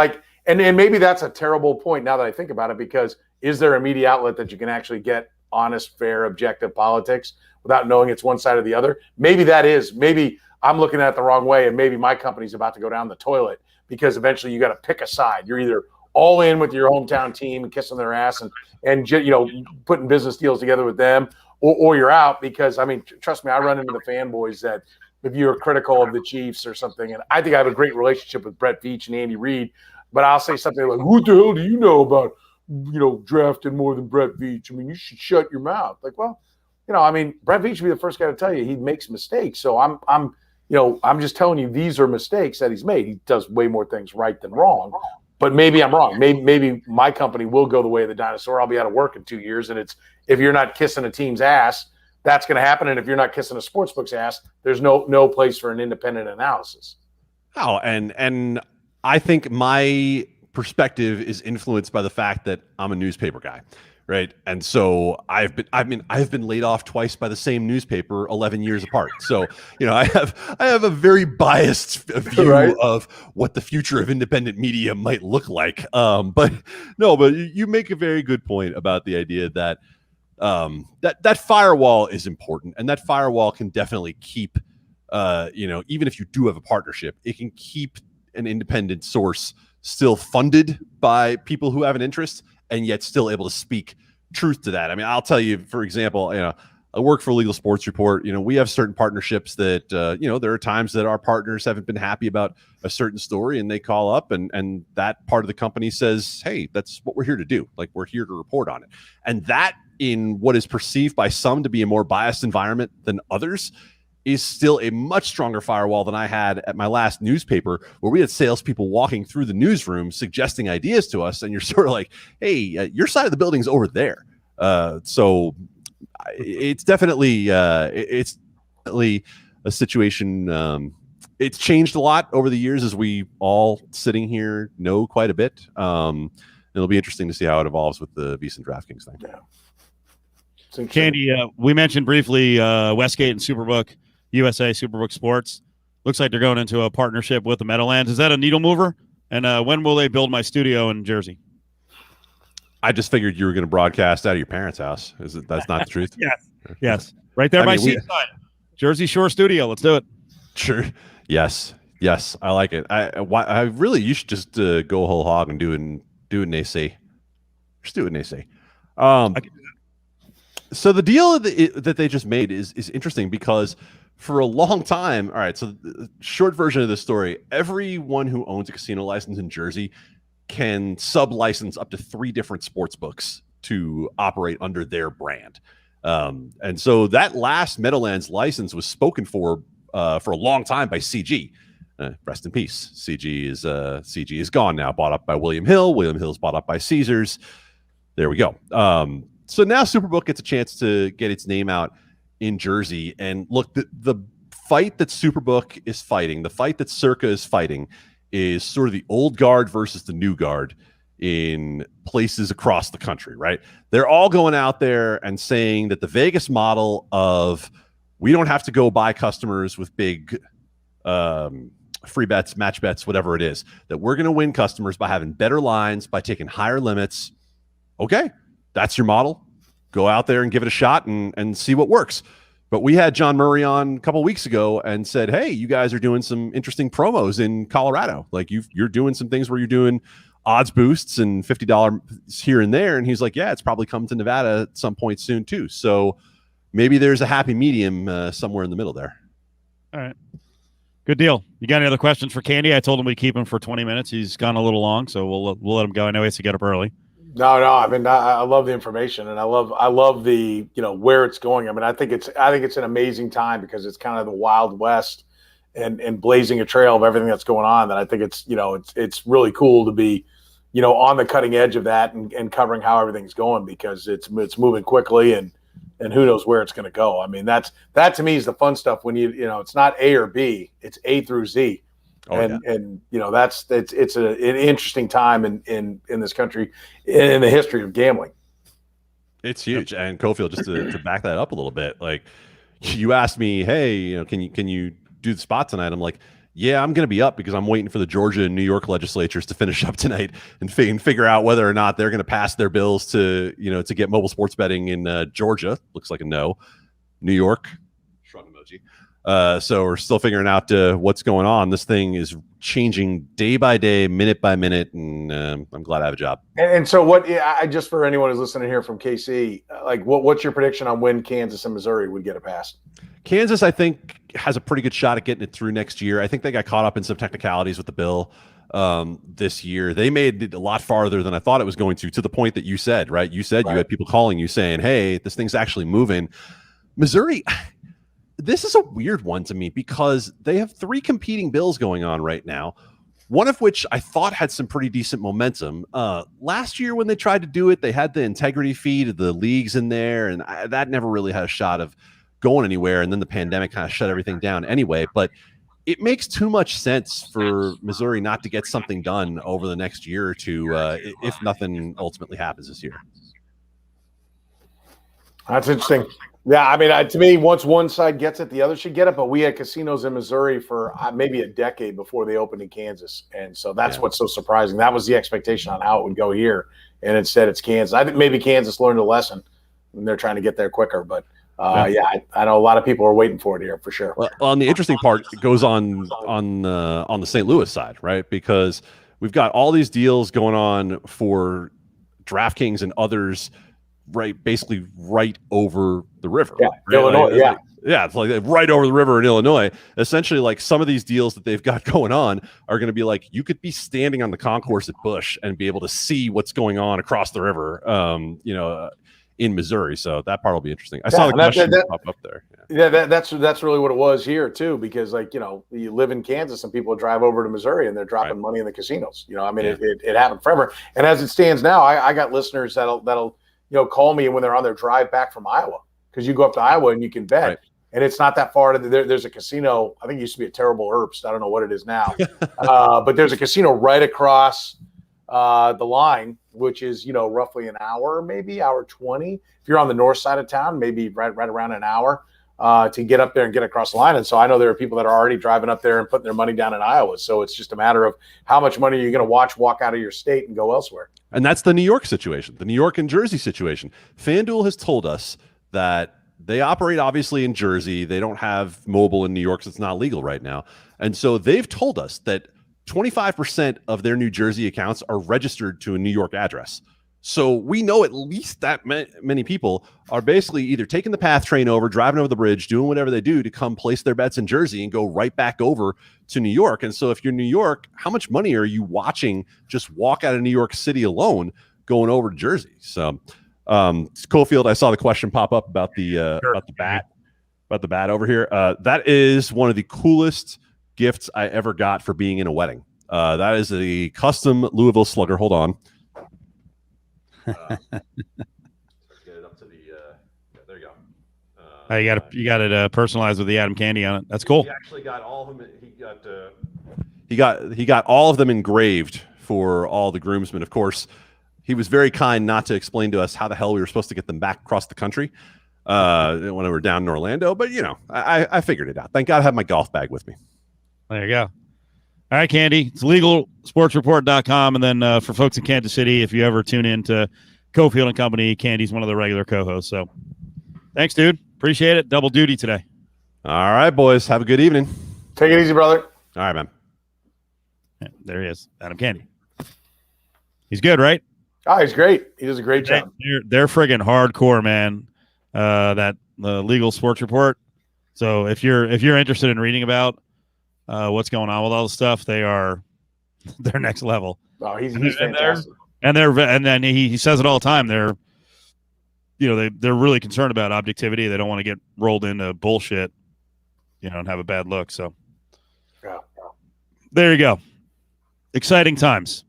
[SPEAKER 8] and maybe that's a terrible point now that I think about it, because is there a media outlet that you can actually get honest, fair, objective politics without knowing it's one side or the other? Maybe that is. Maybe I'm looking at it the wrong way, and maybe my company's about to go down the toilet because eventually you got to pick a side. You're either all in with your hometown team and kissing their ass and putting business deals together with them, or you're out because, trust me, I run into the fanboys that if you're critical of the Chiefs or something, and I think I have a great relationship with Brett Veach and Andy Reid, but I'll say something like, "Who the hell do you know about, drafting more than Brett Veach? You should shut your mouth." Like, well, Brett Veach would be the first guy to tell you he makes mistakes. So I'm just telling you these are mistakes that he's made. He does way more things right than wrong. But maybe I'm wrong. Maybe my company will go the way of the dinosaur. I'll be out of work in 2 years, and it's if you're not kissing a team's ass, that's going to happen. And if you're not kissing a sportsbook's ass, there's no place for an independent analysis.
[SPEAKER 7] Oh, and I think my perspective is influenced by the fact that I'm a newspaper guy, right? And so I've been laid off twice by the same newspaper 11 years apart. So, I have a very biased view
[SPEAKER 8] right.
[SPEAKER 7] of what the future of independent media might look like. But you make a very good point about the idea that that firewall is important, and that firewall can definitely keep even if you do have a partnership, it can keep an independent source still funded by people who have an interest and yet still able to speak truth to that. I'll tell you, for example, I work for Legal Sports Report. We have certain partnerships that, there are times that our partners haven't been happy about a certain story and they call up and that part of the company says, hey, that's what we're here to do. Like, we're here to report on it. And that, in what is perceived by some to be a more biased environment than others, is still a much stronger firewall than I had at my last newspaper, where we had salespeople walking through the newsroom suggesting ideas to us, and you're sort of like, hey, your side of the building's over there. So it's definitely a situation. It's changed a lot over the years, as we all sitting here know quite a bit. It'll be interesting to see how it evolves with the VSiN DraftKings thing.
[SPEAKER 8] Yeah.
[SPEAKER 6] Candy, we mentioned briefly Westgate and Superbook USA, Superbook Sports. Looks like they're going into a partnership with the Meadowlands. Is that a needle mover? And when will they build my studio in Jersey?
[SPEAKER 7] I just figured you were going to broadcast out of your parents' house. That's not the truth?
[SPEAKER 6] Yes. Right there by Seaside. Jersey Shore Studio. Let's do it.
[SPEAKER 7] Sure. Yes. I like it. I really, you should just go whole hog and do it in AC. Just do it in AC. So the deal that they just made is interesting, because for a long time. All right, so the short version of this story: everyone who owns a casino license in Jersey can sub-license up to 3 different sports books to operate under their brand. And so that last Meadowlands license was spoken for a long time by CG. Rest in peace. CG is gone now, bought up by William Hill. William Hill's bought up by Caesars. There we go. So now Superbook gets a chance to get its name out in Jersey. And look, the fight that Superbook is fighting, the fight that Circa is fighting, is sort of the old guard versus the new guard in places across the country, right? They're all going out there and saying that the Vegas model of we don't have to go buy customers with big free bets, match bets, whatever it is, that we're going to win customers by having better lines, by taking higher limits. Okay, that's your model. Go out there and give it a shot and see what works. But we had John Murray on a couple of weeks ago and said, hey, you guys are doing some interesting promos in Colorado. Like you're doing some things where you're doing odds boosts and $50 here and there. And he's like, yeah, it's probably coming to Nevada at some point soon too. So maybe there's a happy medium somewhere in the middle there.
[SPEAKER 6] All right. Good deal. You got any other questions for Candy? I told him we'd keep him for 20 minutes. He's gone a little long, so we'll let him go. I know he has to get up early.
[SPEAKER 8] No. I mean, I love the information, and I love the where it's going. I mean, I think it's an amazing time because it's kind of the Wild West and blazing a trail of everything that's going on. That I think it's really cool to be on the cutting edge of that and covering how everything's going because it's moving quickly and who knows where it's going to go. I mean, that to me is the fun stuff when it's not A or B, it's A through Z. It's an interesting time in this country in the history of gambling.
[SPEAKER 7] It's huge. And Cofield, just to back that up a little bit, like you asked me, hey, can you do the spot tonight? I'm like, yeah, I'm going to be up because I'm waiting for the Georgia and New York legislatures to finish up tonight and figure out whether or not they're going to pass their bills to get mobile sports betting in Georgia. Looks like a no. New York, shrug emoji. So we're still figuring out what's going on. This thing is changing day by day, minute by minute, and I'm glad I have a job.
[SPEAKER 8] And so just for anyone who's listening here from KC, like what's your prediction on when Kansas and Missouri would get it passed?
[SPEAKER 7] Kansas, I think, has a pretty good shot at getting it through next year. I think they got caught up in some technicalities with the bill this year. They made it a lot farther than I thought it was going to the point that you said, right? You said You had people calling you saying, hey, this thing's actually moving. Missouri, this is a weird one to me because they have 3 competing bills going on right now, one of which I thought had some pretty decent momentum. Last year when they tried to do it, they had the integrity fee to the leagues in there, and that never really had a shot of going anywhere, and then the pandemic kind of shut everything down anyway. But it makes too much sense for Missouri not to get something done over the next year or two if nothing ultimately happens this year.
[SPEAKER 8] That's interesting. Yeah, I mean, to me, once one side gets it, the other should get it. But we had casinos in Missouri for maybe a decade before they opened in Kansas. And so that's what's so surprising. That was the expectation on how it would go here. And instead it's Kansas. I think maybe Kansas learned a lesson and they're trying to get there quicker. But I know a lot of people are waiting for it here for sure.
[SPEAKER 7] Well, on the interesting part, it goes on the St. Louis side, right? Because we've got all these deals going on for DraftKings and others, right? Basically, right over the river.
[SPEAKER 8] Yeah,
[SPEAKER 7] right?
[SPEAKER 8] Illinois.
[SPEAKER 7] Yeah, it's like right over the river in Illinois. Essentially, like some of these deals that they've got going on are going to be like you could be standing on the concourse at Busch and be able to see what's going on across the river. In Missouri, so that part will be interesting. I saw the question pop up there.
[SPEAKER 8] That's really what it was here too, because you live in Kansas and people drive over to Missouri and they're dropping money in the casinos. It happened forever. And as it stands now, I got listeners that'll call me when they're on their drive back from Iowa, because you go up to Iowa and you can bet. Right. And it's not that far. There's a casino. I think it used to be a Terrible Herbst. I don't know what it is now, but there's a casino right across the line, which is roughly an hour, maybe hour 20. If you're on the north side of town, maybe right around an hour to get up there and get across the line. And so I know there are people that are already driving up there and putting their money down in Iowa. So it's just a matter of how much money you're going to walk out of your state and go elsewhere.
[SPEAKER 7] And that's the New York situation, the New York and Jersey situation. FanDuel has told us that they operate obviously in Jersey. They don't have mobile in New York, so it's not legal right now. And so they've told us that 25% of their New Jersey accounts are registered to a New York address. So we know at least that many people are basically either taking the PATH train over, driving over the bridge, doing whatever they do to come place their bets in Jersey and go right back over to New York. And so if you're New York, how much money are you watching just walk out of New York City alone going over to Jersey? So Cofield, I saw the question pop up about the bat over here. That is one of the coolest gifts I ever got for being in a wedding. That is a custom Louisville Slugger. Hold on. Get it up to the there you go.
[SPEAKER 6] You got it personalized with the Adam Candy on it. That's cool.
[SPEAKER 7] He actually got all of them. He got all of them engraved for all the groomsmen. Of course, he was very kind not to explain to us how the hell we were supposed to get them back across the country when we were down in Orlando. But I figured it out. Thank God I have my golf bag with me.
[SPEAKER 6] There you go. All right, Candy. It's legalsportsreport.com. And then for folks in Kansas City, if you ever tune in to Cofield and Company, Candy's one of the regular co-hosts. So thanks, dude. Appreciate it. Double duty today.
[SPEAKER 7] All right, boys. Have a good evening.
[SPEAKER 8] Take it easy, brother.
[SPEAKER 7] All right, man.
[SPEAKER 6] Yeah, there he is, Adam Candy. He's good, right?
[SPEAKER 8] Oh, he's great. He does a great job.
[SPEAKER 6] They're friggin' hardcore, man. The Legal Sports Report. So if you're interested in reading about what's going on with all the stuff, they're next level.
[SPEAKER 8] Oh, he's fantastic.
[SPEAKER 6] And then he says it all the time. They're really concerned about objectivity. They don't want to get rolled into bullshit, and have a bad look. So there you go. Exciting times.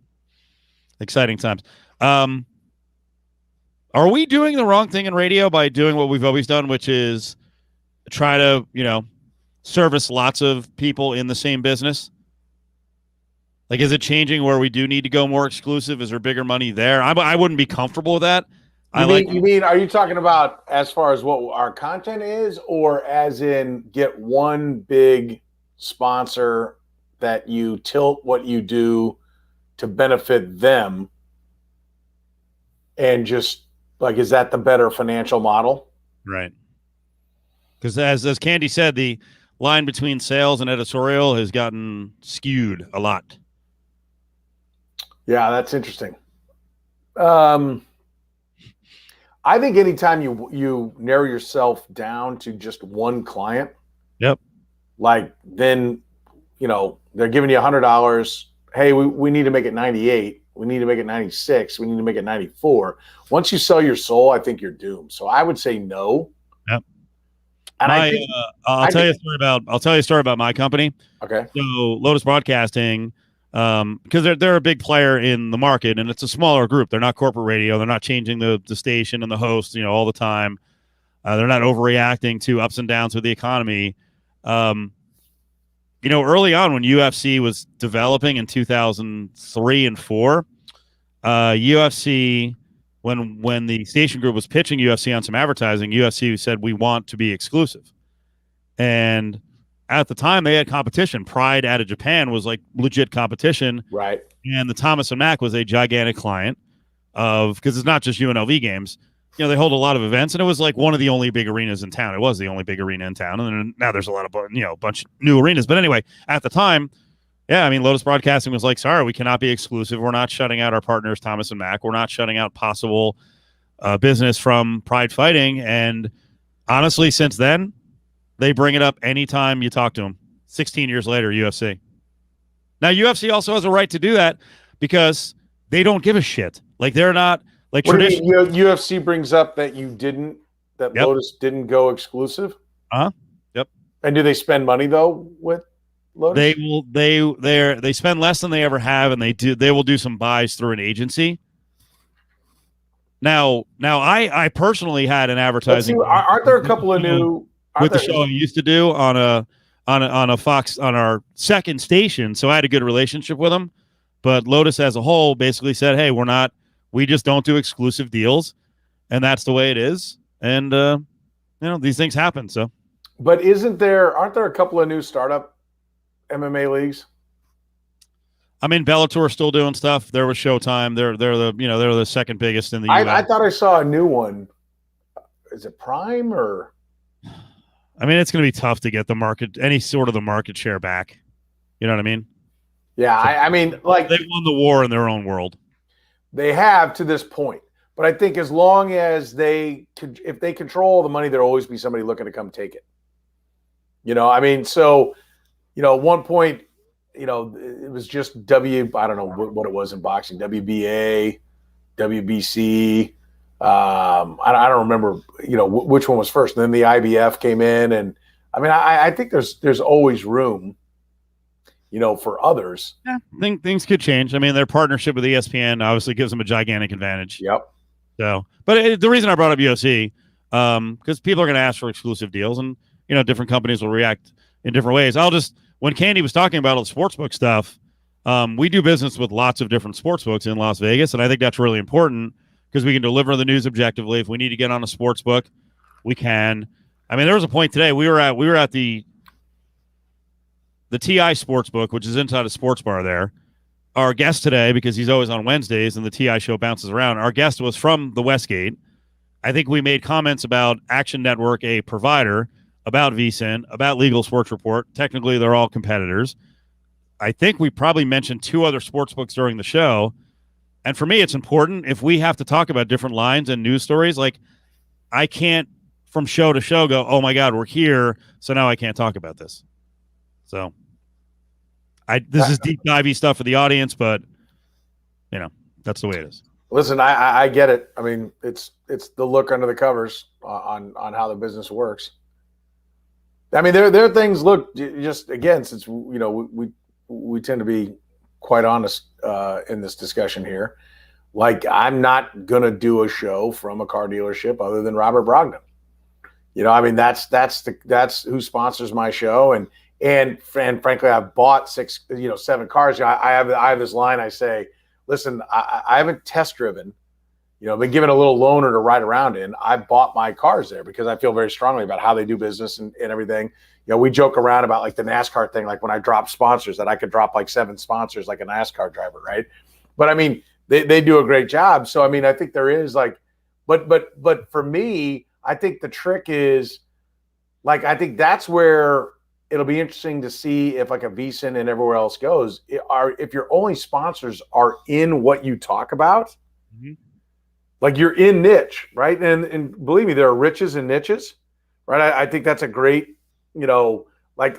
[SPEAKER 6] Are we doing the wrong thing in radio by doing what we've always done, which is try to, service lots of people in the same business? Like, is it changing where we do need to go more exclusive? Is there bigger money there? I wouldn't be comfortable with that.
[SPEAKER 8] You mean, are you talking about as far as what our content is, or as in get one big sponsor that you tilt what you do to benefit them, and just like, is that the better financial model?
[SPEAKER 6] Right. Because as Candy said, the line between sales and editorial has gotten skewed a lot.
[SPEAKER 8] Yeah, that's interesting. I think anytime you narrow yourself down to just one client, like then, they're giving you $100. Hey, we need to make it 98. We need to make it 96. We need to make it 94. Once you sell your soul, I think you're doomed. So I would say no.
[SPEAKER 6] Yep.
[SPEAKER 8] And
[SPEAKER 6] I'll tell you a story about my company.
[SPEAKER 8] Okay.
[SPEAKER 6] So Lotus Broadcasting, because they're a big player in the market, and it's a smaller group. They're not corporate radio. They're not changing the station and the host, all the time. They're not overreacting to ups and downs with the economy. Early on when UFC was developing in 2003 and 4, UFC, when the station group was pitching UFC on some advertising, UFC said, we want to be exclusive. And at the time, they had competition. Pride out of Japan was like legit competition.
[SPEAKER 8] Right.
[SPEAKER 6] And the Thomas and Mack was a gigantic client because it's not just UNLV games. They hold a lot of events, and it was like one of the only big arenas in town. It was the only big arena in town. And then now there's a lot of, bunch of new arenas. But anyway, at the time, Lotus Broadcasting was like, sorry, we cannot be exclusive. We're not shutting out our partners, Thomas and Mack. We're not shutting out possible business from Pride Fighting. And honestly, since then, they bring it up anytime you talk to them. 16 years later, UFC. Now, UFC also has a right to do that because they don't give a shit. Like, they're not like traditional.
[SPEAKER 8] UFC brings up that Lotus didn't go exclusive.
[SPEAKER 6] Yep.
[SPEAKER 8] And do they spend money though with Lotus?
[SPEAKER 6] They spend less than they ever have, and they will do some buys through an agency. Now I personally had an advertising.
[SPEAKER 8] Aren't there a couple of new
[SPEAKER 6] with the show I used to do on a Fox on our second station, so I had a good relationship with them. But Lotus as a whole basically said, "Hey, we just don't do exclusive deals, and that's the way it is." And these things happen. So,
[SPEAKER 8] but aren't there a couple of new startup MMA leagues?
[SPEAKER 6] I mean, Bellator's still doing stuff. There was Showtime. They're the second biggest in the US.
[SPEAKER 8] I thought I saw a new one. Is it Prime or?
[SPEAKER 6] I mean, it's going to be tough to get any sort of the market share back. You know what I mean?
[SPEAKER 8] Yeah,
[SPEAKER 6] So,
[SPEAKER 8] I mean, like
[SPEAKER 6] they won the war in their own world.
[SPEAKER 8] They have to this point. But I think as long as if they control the money, there'll always be somebody looking to come take it. I mean, so, at one point, it was just I don't know what it was in boxing, WBA, WBC. I don't remember, which one was first. And then the IBF came in. And I mean, I think there's always room, for others.
[SPEAKER 6] Yeah, I think things could change. I mean, their partnership with ESPN obviously gives them a gigantic advantage.
[SPEAKER 8] Yep.
[SPEAKER 6] So, but the reason I brought up UFC, because people are going to ask for exclusive deals, and different companies will react in different ways. When Candy was talking about all the sportsbook stuff, we do business with lots of different sportsbooks in Las Vegas, and I think that's really important because we can deliver the news objectively. If we need to get on a sportsbook, we can. I mean, there was a point today we were at the TI Sportsbook, which is inside a sports bar there. Our guest today, because he's always on Wednesdays and the TI show bounces around, our guest was from the Westgate. I think we made comments about Action Network, a provider, about VSiN, about Legal Sports Report. Technically, they're all competitors. I think we probably mentioned 2 other sportsbooks during the show. And for me, it's important if we have to talk about different lines and news stories. Like, I can't from show to show go, oh my God, we're here, so now I can't talk about this. So this is deep divey stuff for the audience, but that's the way it is.
[SPEAKER 8] Listen, I get it. I mean, it's the look under the covers on how the business works. I mean, there are things. Look, just again, since we tend to be quite honest in this discussion here. Like, I'm not gonna do a show from a car dealership other than Robert Brogdon. I mean, that's who sponsors my show, and frankly, I've bought 7 cars. I have this line. I say, listen, I haven't test driven. Been given a little loaner to ride around in. I bought my cars there because I feel very strongly about how they do business and everything. We joke around about like the NASCAR thing, like when I drop sponsors, that I could drop like 7 sponsors like a NASCAR driver, right? But I mean, they do a great job. So I mean, I think there is like, but for me, I think the trick is like, I think that's where it'll be interesting to see if like a VSiN and everywhere else goes. If your only sponsors are in what you talk about. Mm-hmm. Like, you're in niche, right? And believe me, there are riches and niches, right? I think that's a great, like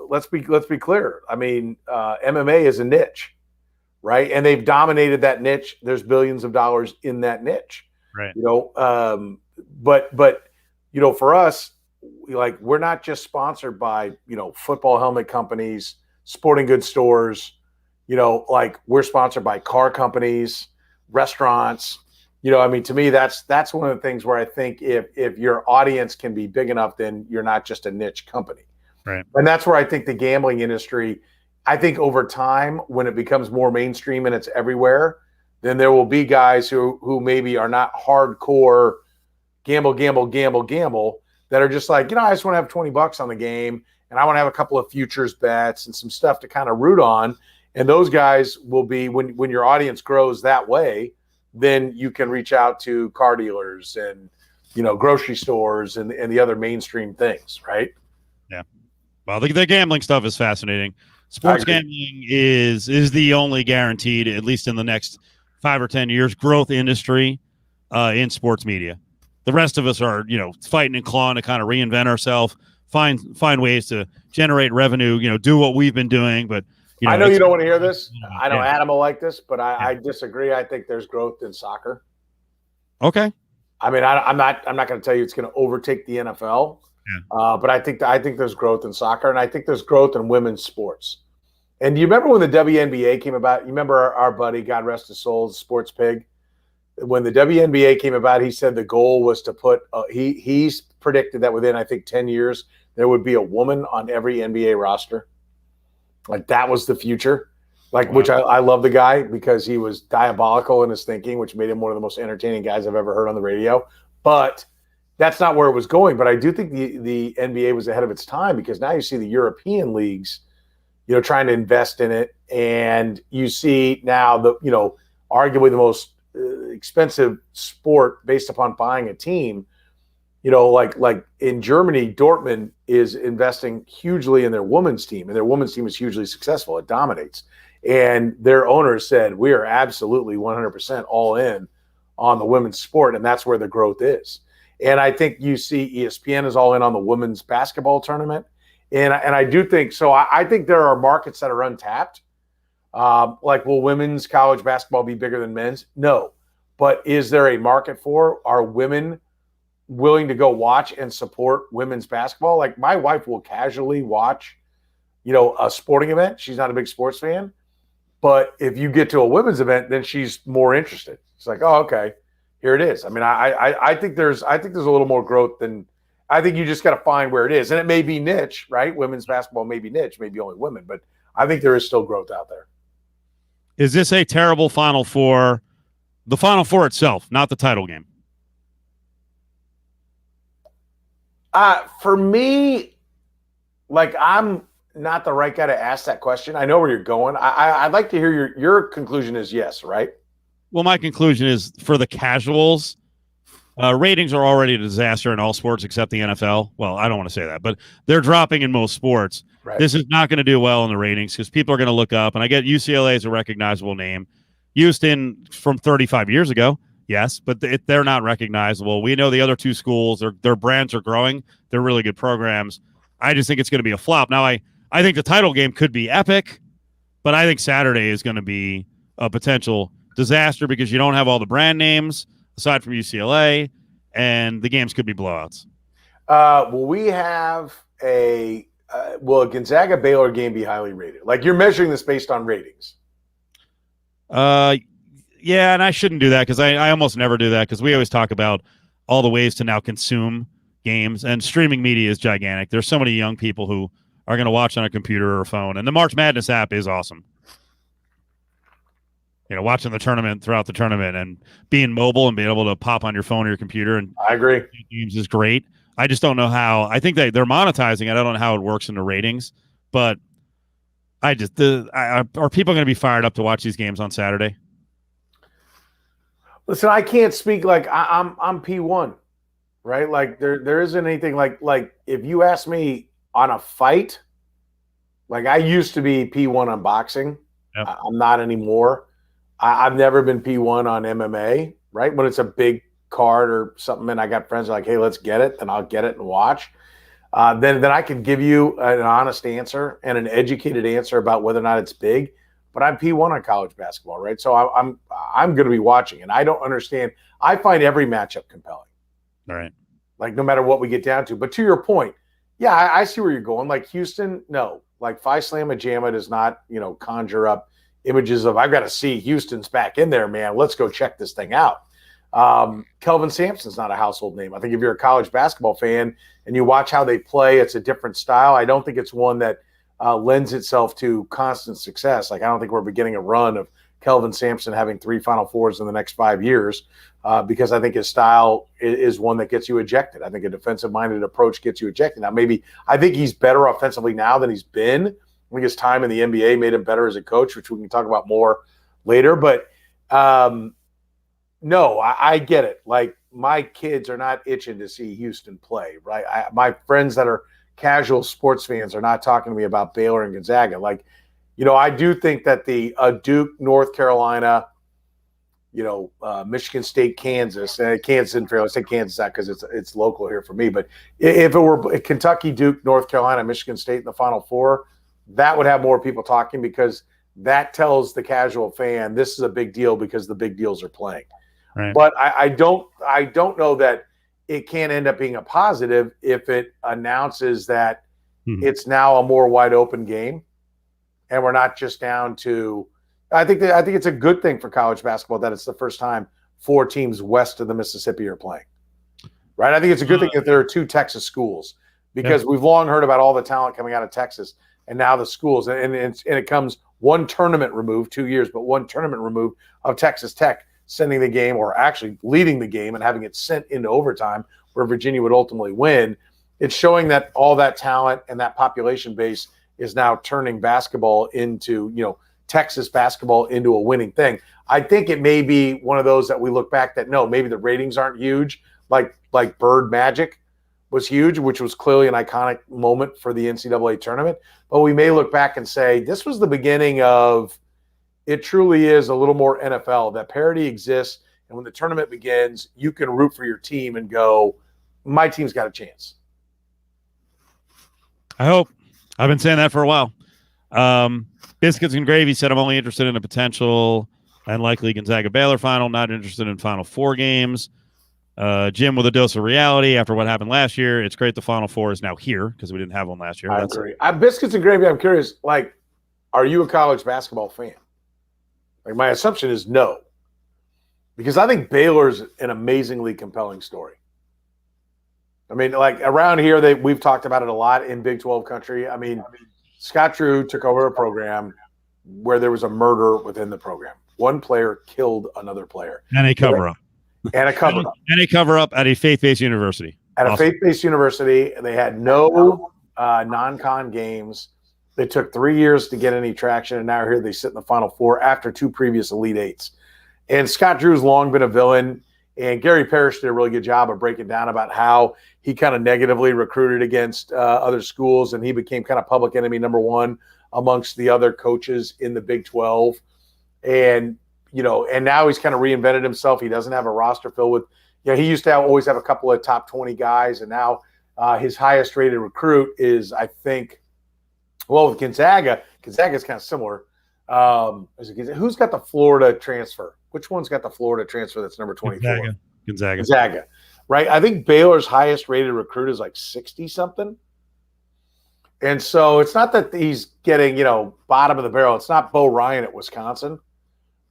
[SPEAKER 8] let's be clear. I mean, MMA is a niche, right? And they've dominated that niche. There's billions of dollars in that niche,
[SPEAKER 6] right?
[SPEAKER 8] But for us, like, we're not just sponsored by football helmet companies, sporting goods stores, like we're sponsored by car companies, restaurants. I mean, to me, that's one of the things where I think if your audience can be big enough, then you're not just a niche company.
[SPEAKER 6] Right.
[SPEAKER 8] And that's where I think the gambling industry, I think over time, when it becomes more mainstream and it's everywhere, then there will be guys who maybe are not hardcore gamble that are just like, I just want to have $20 on the game and I want to have a couple of futures bets and some stuff to kind of root on. And those guys will be, when your audience grows that way, then you can reach out to car dealers and, grocery stores and the other mainstream things, right?
[SPEAKER 6] Yeah. Well, the gambling stuff is fascinating. Sports gambling is the only guaranteed, at least in the next 5 or 10 years, growth industry in sports media. The rest of us are, fighting and clawing to kind of reinvent ourselves, find ways to generate revenue, do what we've been doing, but
[SPEAKER 8] I know you don't want to hear this. I know Adam will like this, but I disagree. I think there's growth in soccer.
[SPEAKER 6] Okay.
[SPEAKER 8] I mean, I'm not going to tell you it's going to overtake the NFL, but I think there's growth in soccer, and I think there's growth in women's sports. And do you remember when the WNBA came about? You remember our buddy, God rest his soul, Sports Pig? When the WNBA came about, he said the goal was to put he's predicted that within, I think, 10 years, there would be a woman on every NBA roster. Like, that was the future. Like, wow. Which I love the guy because he was diabolical in his thinking, which made him one of the most entertaining guys I've ever heard on the radio. But that's not where it was going. But I do think the NBA was ahead of its time because now you see the European leagues, trying to invest in it. And you see now arguably the most expensive sport based upon buying a team, like in Germany, Dortmund is investing hugely in their women's team, and their women's team is hugely successful. It dominates. And their owners said, we are absolutely 100% all in on the women's sport, and that's where the growth is. And I think you see ESPN is all in on the women's basketball tournament. And I do think so. I think there are markets that are untapped. Like, will women's college basketball be bigger than men's? No. But is there a market for? Are women willing to go watch and support women's basketball? Like, my wife will casually watch, a sporting event. She's not a big sports fan. But if you get to a women's event, then she's more interested. It's like, oh, okay, here it is. I mean, I think there's a little more growth than – I think you just got to find where it is. And it may be niche, right? Women's basketball may be niche, maybe only women. But I think there is still growth out there.
[SPEAKER 6] Is this a terrible Final Four? The Final Four itself, not the title game.
[SPEAKER 8] For me, like, I'm not the right guy to ask that question. I know where you're going. I'd like to hear your conclusion is yes, right?
[SPEAKER 6] Well, my conclusion is for the casuals, ratings are already a disaster in all sports except the NFL. Well, I don't want to say that, but they're dropping in most sports.
[SPEAKER 8] Right.
[SPEAKER 6] This is not going to do well in the ratings because people are going to look up, and I get UCLA is a recognizable name. Houston from 35 years ago, yes, but they're not recognizable. We know the other two schools, their brands are growing. They're really good programs. I just think it's going to be a flop. Now, I think the title game could be epic, but I think Saturday is going to be a potential disaster because you don't have all the brand names aside from UCLA, and the games could be blowouts.
[SPEAKER 8] Will we have will a Gonzaga-Baylor game be highly rated? Like, you're measuring this based on ratings.
[SPEAKER 6] Yeah, and I shouldn't do that because I almost never do that because we always talk about all the ways to now consume games, and streaming media is gigantic. There's so many young people who are going to watch on a computer or a phone, and the March Madness app is awesome. Watching the tournament throughout the tournament and being mobile and being able to pop on your phone or your computer and
[SPEAKER 8] I agree.
[SPEAKER 6] Games is great. I just don't know how. I think they're monetizing it. I don't know how it works in the ratings, but are people going to be fired up to watch these games on Saturday?
[SPEAKER 8] Listen, I can't speak like I'm P1, right? Like there isn't anything like if you ask me on a fight, like I used to be P1 on boxing.
[SPEAKER 6] Yep.
[SPEAKER 8] I'm not anymore. I've never been P1 on MMA, right? When it's a big card or something and I got friends like, hey, let's get it, then I'll get it and watch. Then I can give you an honest answer and an educated answer about whether or not it's big. But I'm P1 on college basketball, right? So I'm going to be watching, and I don't understand. I find every matchup compelling.
[SPEAKER 6] All right.
[SPEAKER 8] Like, no matter what we get down to. But to your point, yeah, I see where you're going. Like Houston, no. Like Phi Slamma Jamma does not, conjure up images of, I've got to see Houston's back in there, man. Let's go check this thing out. Kelvin Sampson's not a household name. I think if you're a college basketball fan and you watch how they play, it's a different style. I don't think it's one that lends itself to constant success. Like, I don't think we're beginning a run of Kelvin Sampson having 3 Final Fours in the next 5 years because I think his style is one that gets you ejected. I think a defensive-minded approach gets you ejected. Now, I think he's better offensively now than he's been. I think his time in the NBA made him better as a coach, which we can talk about more later. But no, I get it. Like, my kids are not itching to see Houston play, right? My friends that are casual sports fans are not talking to me about Baylor and Gonzaga. Like, I do think that the Duke, North Carolina, Michigan State, Kansas didn't fail. I say Kansas because it's local here for me. But if it were Kentucky, Duke, North Carolina, Michigan State in the Final Four, that would have more people talking because that tells the casual fan this is a big deal because the big deals are playing.
[SPEAKER 6] Right.
[SPEAKER 8] But I don't know that it can't end up being a positive if it announces that it's now a more wide open game, and we're not just down to. I think it's a good thing for college basketball that it's the first time 4 teams west of the Mississippi are playing. Right? I think it's a good thing that there are 2 Texas schools because we've long heard about all the talent coming out of Texas, and now the schools, and it comes one tournament removed, 2 years, but one tournament removed of Texas Tech sending the game or actually leading the game and having it sent into overtime where Virginia would ultimately win. It's showing that all that talent and that population base is now turning basketball into, Texas basketball into a winning thing. I think it may be one of those that we look back that, no, maybe the ratings aren't huge, like Bird Magic was huge, which was clearly an iconic moment for the NCAA tournament. But we may look back and say, this was the beginning of it truly is a little more NFL. That parity exists, and when the tournament begins, you can root for your team and go, my team's got a chance.
[SPEAKER 6] I hope. I've been saying that for a while. Biscuits and Gravy said, I'm only interested in a potential and likely Gonzaga Baylor final, not interested in Final Four games. Jim with a dose of reality after what happened last year. It's great the Final Four is now here because we didn't have one last year.
[SPEAKER 8] I agree. Biscuits and Gravy, I'm curious, like, are you a college basketball fan? Like, my assumption is no. Because I think Baylor's an amazingly compelling story. I mean, like, around here, we've talked about it a lot in Big 12 country. I mean, Scott Drew took over a program where there was a murder within the program. One player killed another player.
[SPEAKER 6] And a cover-up.
[SPEAKER 8] And a cover-up.
[SPEAKER 6] And a cover-up at a faith-based university.
[SPEAKER 8] At a faith-based university. They had no non-con games. They took 3 years to get any traction, and now here they sit in the Final Four after 2 previous Elite Eights. And Scott Drew's long been a villain, and Gary Parrish did a really good job of breaking down about how he kind of negatively recruited against other schools, and he became kind of public enemy number one amongst the other coaches in the Big 12. And, you know, and now he's kind of reinvented himself. He doesn't have a roster filled with, you know, he used to always have a couple of top 20 guys, and now his highest rated recruit is, I think, well, with Gonzaga. Gonzaga's kind of similar. Who's got the Florida transfer? Which one's got the Florida transfer that's number 24?
[SPEAKER 6] Gonzaga.
[SPEAKER 8] Right? I think Baylor's highest rated recruit is like 60-something. And so it's not that he's getting, you know, bottom of the barrel. It's not Bo Ryan at Wisconsin,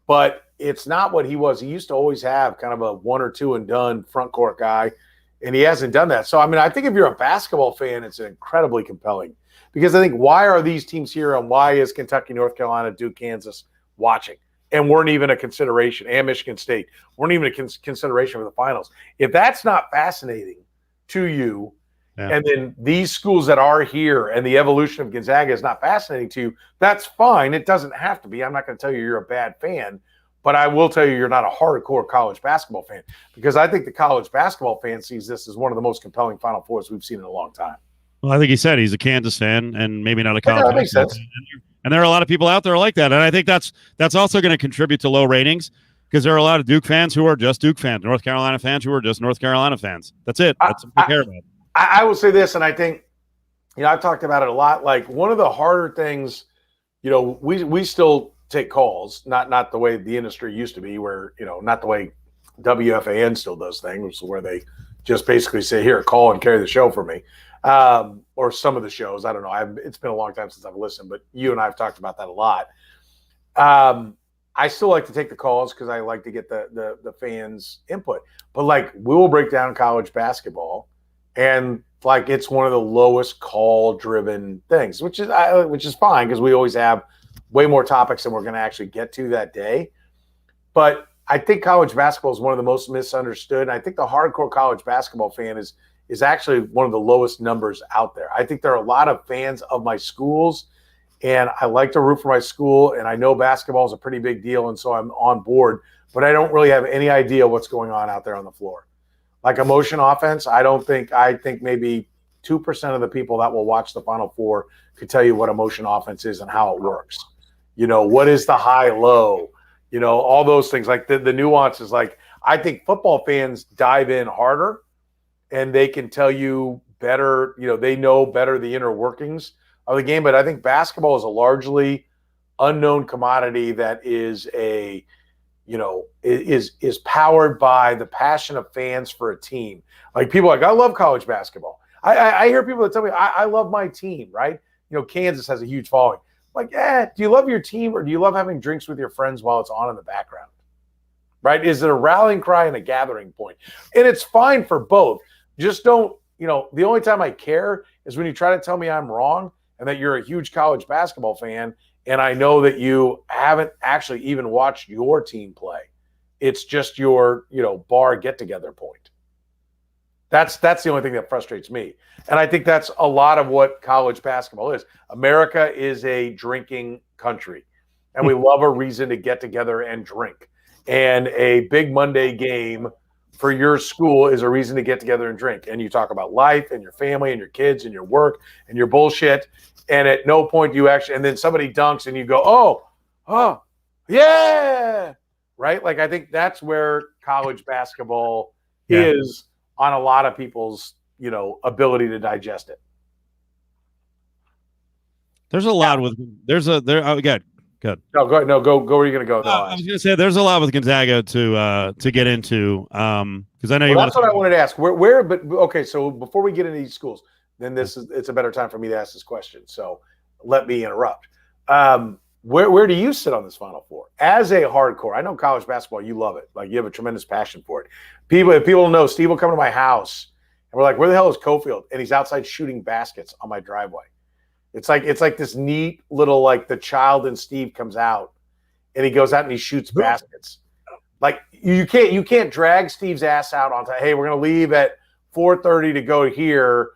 [SPEAKER 8] but it's not what he was. He used to always have kind of a 1 or 2 and done front court guy, and he hasn't done that. So, I mean, I think if you're a basketball fan, it's incredibly compelling because I think why are these teams here and why is Kentucky, North Carolina, Duke, Kansas watching? And weren't even a consideration, and Michigan State weren't even a consideration for the finals. If that's not fascinating to you, and then these schools that are here and the evolution of Gonzaga is not fascinating to you, that's fine. It doesn't have to be. I'm not going to tell you you're a bad fan, but I will tell you you're not a hardcore college basketball fan because I think the college basketball fan sees this as one of the most compelling Final Fours we've seen in a long time.
[SPEAKER 6] Well, I think he said he's a Kansas fan and maybe not a college
[SPEAKER 8] that makes sense.
[SPEAKER 6] And there are a lot of people out there like that. And I think that's also going to contribute to low ratings because there are a lot of Duke fans who are just Duke fans, North Carolina fans who are just North Carolina fans. That's it. That's what we care about.
[SPEAKER 8] I will say this, and I think, you know, I've talked about it a lot. Like one of the harder things, you know, we still take calls, not the way the industry used to be where, you know, not the way WFAN still does things where they just basically say, here, call and carry the show for me. Or some of the shows, I don't know. It's been a long time since I've listened, but you and I have talked about that a lot. I still like to take the calls because I like to get the fans' input. But like, we will break down college basketball, and like it's one of the lowest call-driven things, which is fine because we always have way more topics than we're going to actually get to that day. But I think college basketball is one of the most misunderstood, and I think the hardcore college basketball fan is actually one of the lowest numbers out there. I think there are a lot of fans of my schools, and I like to root for my school, and I know basketball is a pretty big deal, and so I'm on board, but I don't really have any idea what's going on out there on the floor. Like emotion offense, I think maybe 2% of the people that will watch the Final Four could tell you what emotion offense is and how it works. You know, what is the high-low? You know, all those things, like the nuances. Like I think football fans dive in harder, and they can tell you better, you know, they know better the inner workings of the game. But I think basketball is a largely unknown commodity that is is powered by the passion of fans for a team. Like people are like, I love college basketball. I hear people that tell me, I love my team, right? You know, Kansas has a huge following. Like, do you love your team or do you love having drinks with your friends while it's on in the background? Right? Is it a rallying cry and a gathering point? And it's fine for both. Just don't, you know, the only time I care is when you try to tell me I'm wrong and that you're a huge college basketball fan and I know that you haven't actually even watched your team play. It's just your, you know, bar get-together point. That's the only thing that frustrates me. And I think that's a lot of what college basketball is. America is a drinking country, and we love a reason to get together and drink. And a big Monday game for your school is a reason to get together and drink. And you talk about life and your family and your kids and your work and your bullshit. And at no point do you actually – and then somebody dunks and you go, oh, Yeah. Right? Like, I think that's where college basketball is on a lot of people's, ability to digest it.
[SPEAKER 6] There's a lot with good.
[SPEAKER 8] No, go ahead. No, go where you're going to go. No,
[SPEAKER 6] I was going to say there's a lot with Gonzaga to get into because I know you want.
[SPEAKER 8] That's what I wanted to ask. Where? But okay. So before we get into these schools, then it's a better time for me to ask this question. So let me interrupt. Where do you sit on this Final Four as a hardcore? I know college basketball, you love it. Like, you have a tremendous passion for it. If people don't know, Steve will come to my house and we're like, where the hell is Cofield? And he's outside shooting baskets on my driveway. It's like this neat little, like, the child in Steve comes out and he goes out and he shoots baskets. Like, you can't drag Steve's ass out on time. Hey, we're going to leave at 4:30 to go here.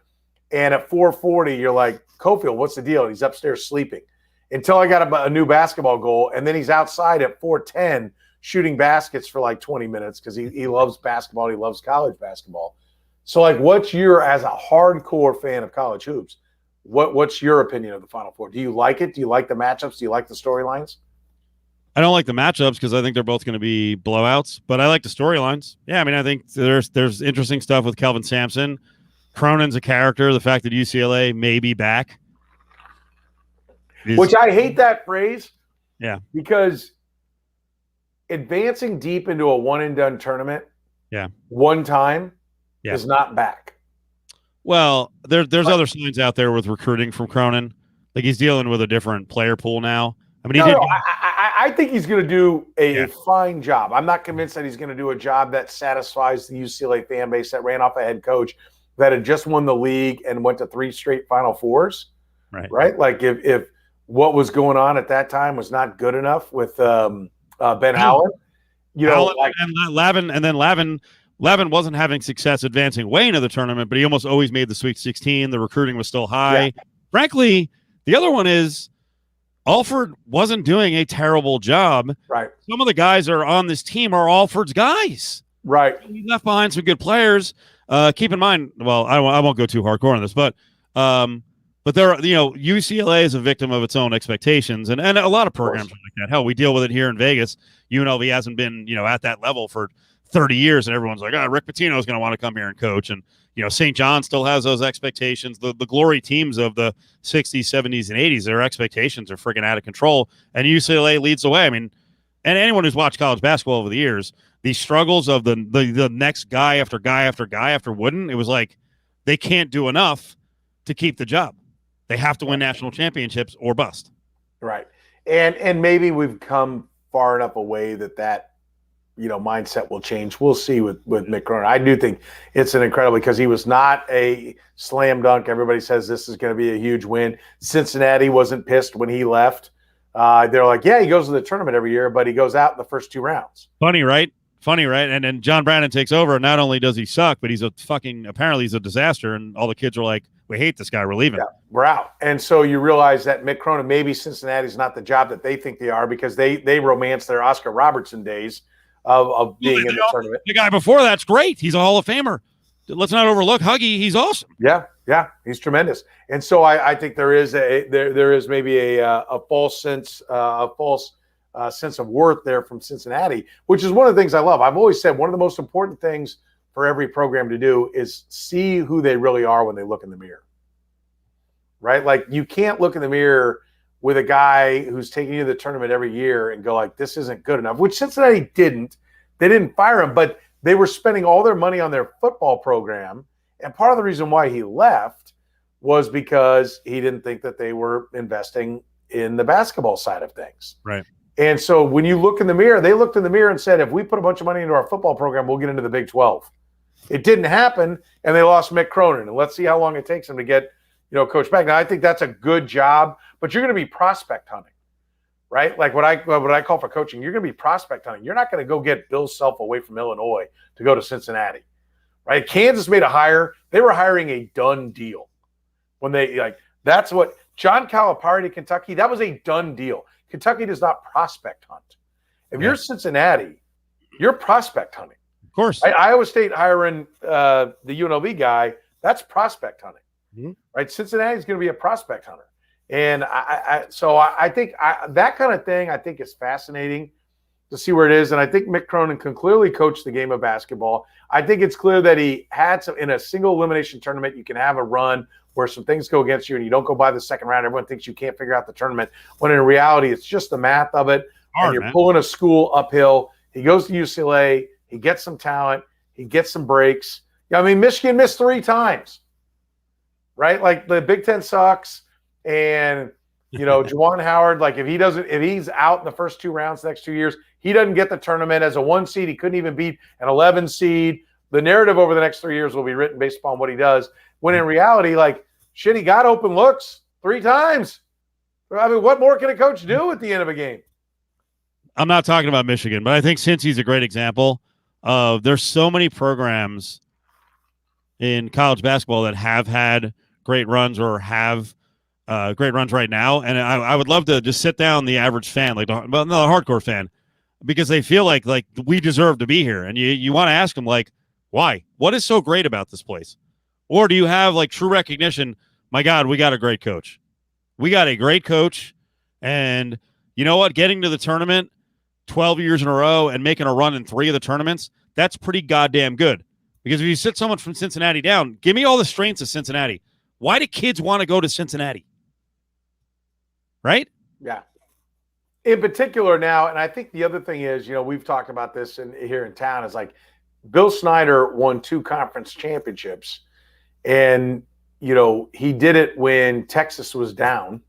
[SPEAKER 8] And at 4:40, you're like, Cofield, what's the deal? He's upstairs sleeping. Until I got a new basketball goal, and then he's outside at 4:10 shooting baskets for like 20 minutes because he loves basketball. He loves college basketball. So, like, as a hardcore fan of college hoops, what's your opinion of the Final Four? Do you like it? Do you like the matchups? Do you like the storylines?
[SPEAKER 6] I don't like the matchups because I think they're both going to be blowouts, but I like the storylines. Yeah, I mean, I think there's interesting stuff with Kelvin Sampson. Cronin's a character. The fact that UCLA may be back.
[SPEAKER 8] Which I hate that phrase.
[SPEAKER 6] Yeah.
[SPEAKER 8] Because advancing deep into a one-and-done tournament one time is not back.
[SPEAKER 6] Well, there's other signs out there with recruiting from Cronin. Like, he's dealing with a different player pool now. I mean,
[SPEAKER 8] I think he's going to do a fine job. I'm not convinced that he's going to do a job that satisfies the UCLA fan base that ran off a head coach that had just won the league and went to 3 straight Final Fours. Right? Like, if what was going on at that time was not good enough with Ben Howland.
[SPEAKER 6] Lavin wasn't having success advancing way into the tournament, but he almost always made the Sweet 16. The recruiting was still high. Yeah. Frankly, the other one is Alford wasn't doing a terrible job.
[SPEAKER 8] Right.
[SPEAKER 6] Some of the guys that are on this team are Alford's guys.
[SPEAKER 8] Right.
[SPEAKER 6] He left behind some good players. Keep in mind, well, I won't go too hardcore on this, but there, UCLA is a victim of its own expectations, and a lot of programs are like that. Hell, we deal with it here in Vegas. UNLV hasn't been, at that level for 30 years, and everyone's like, Rick Pitino is going to want to come here and coach. And, St. John still has those expectations. The glory teams of the 60s, 70s, and 80s, their expectations are freaking out of control, and UCLA leads the way. I mean, and anyone who's watched college basketball over the years, the struggles of the next guy after guy after guy after Wooden, it was like they can't do enough to keep the job. They have to win national championships or bust.
[SPEAKER 8] Right. And maybe we've come far enough away that mindset will change. We'll see with Mick Cronin. I do think it's an incredible, because he was not a slam dunk. Everybody says this is going to be a huge win. Cincinnati wasn't pissed when he left. They're like, yeah, he goes to the tournament every year, but he goes out in the first 2 rounds.
[SPEAKER 6] Funny, right? And then John Brandon takes over, and not only does he suck, but apparently he's a disaster, and all the kids are like, we hate this guy, we're leaving.
[SPEAKER 8] Yeah, we're out. And so you realize that Mick Cronin, maybe Cincinnati's not the job that they think they are, because they romance their Oscar Robertson days of being in the tournament.
[SPEAKER 6] The guy before that's great. He's a Hall of Famer. Let's not overlook Huggy. He's awesome.
[SPEAKER 8] Yeah, he's tremendous. And so I think there is maybe a false sense of worth there from Cincinnati, which is one of the things I love. I've always said one of the most important things for every program to do is see who they really are when they look in the mirror. Right? Like, you can't look in the mirror with a guy who's taking you to the tournament every year and go like, this isn't good enough, which Cincinnati didn't. They didn't fire him, but they were spending all their money on their football program. And part of the reason why he left was because he didn't think that they were investing in the basketball side of things.
[SPEAKER 6] Right.
[SPEAKER 8] And so when you look in the mirror, they looked in the mirror and said, if we put a bunch of money into our football program, we'll get into the Big 12. It didn't happen, and they lost Mick Cronin. And let's see how long it takes him to get, coach back. Now, I think that's a good job, but you're going to be prospect hunting, right? Like what I call for coaching, you're going to be prospect hunting. You're not going to go get Bill Self away from Illinois to go to Cincinnati, right? Kansas made a hire. They were hiring a done deal when that's what John Calipari to Kentucky. That was a done deal. Kentucky does not prospect hunt. If you're Cincinnati, you're prospect hunting.
[SPEAKER 6] Of course.
[SPEAKER 8] Iowa State hiring the UNLV guy, that's prospect hunting. Mm-hmm. Right? Cincinnati is going to be a prospect hunter. And I think that kind of thing I think is fascinating to see where it is. And I think Mick Cronin can clearly coach the game of basketball. I think it's clear that he had some in a single elimination tournament. You can have a run where some things go against you and you don't go by the second round. Everyone thinks you can't figure out the tournament when in reality it's just the math of it. And you're pulling a school uphill. He goes to UCLA. He gets some talent. He gets some breaks. I mean, Michigan missed 3 times, right? Like the Big Ten sucks. And, Juwan Howard, like if he's out in the first 2 rounds the next 2 years, he doesn't get the tournament as a 1 seed. He couldn't even beat an 11 seed. The narrative over the next 3 years will be written based upon what he does. When in reality, like, shit, he got open looks 3 times. I mean, what more can a coach do at the end of a game?
[SPEAKER 6] I'm not talking about Michigan, but I think Cincy's a great example of there's so many programs in college basketball that have had great runs or have great runs right now. And I would love to just sit down the average fan, the hardcore fan, because they feel like we deserve to be here. And you want to ask them, like, why? What is so great about this place? Or do you have true recognition? My God, we got a great coach. We got a great coach. And you know what? Getting to the tournament 12 years in a row and making a run in 3 of the tournaments, that's pretty goddamn good. Because if you sit someone from Cincinnati down, give me all the strengths of Cincinnati. Why do kids want to go to Cincinnati? Right?
[SPEAKER 8] Yeah. In particular now, and I think the other thing is, we've talked about this here in town, is like Bill Snyder won 2 conference championships. And, he did it when Texas was down.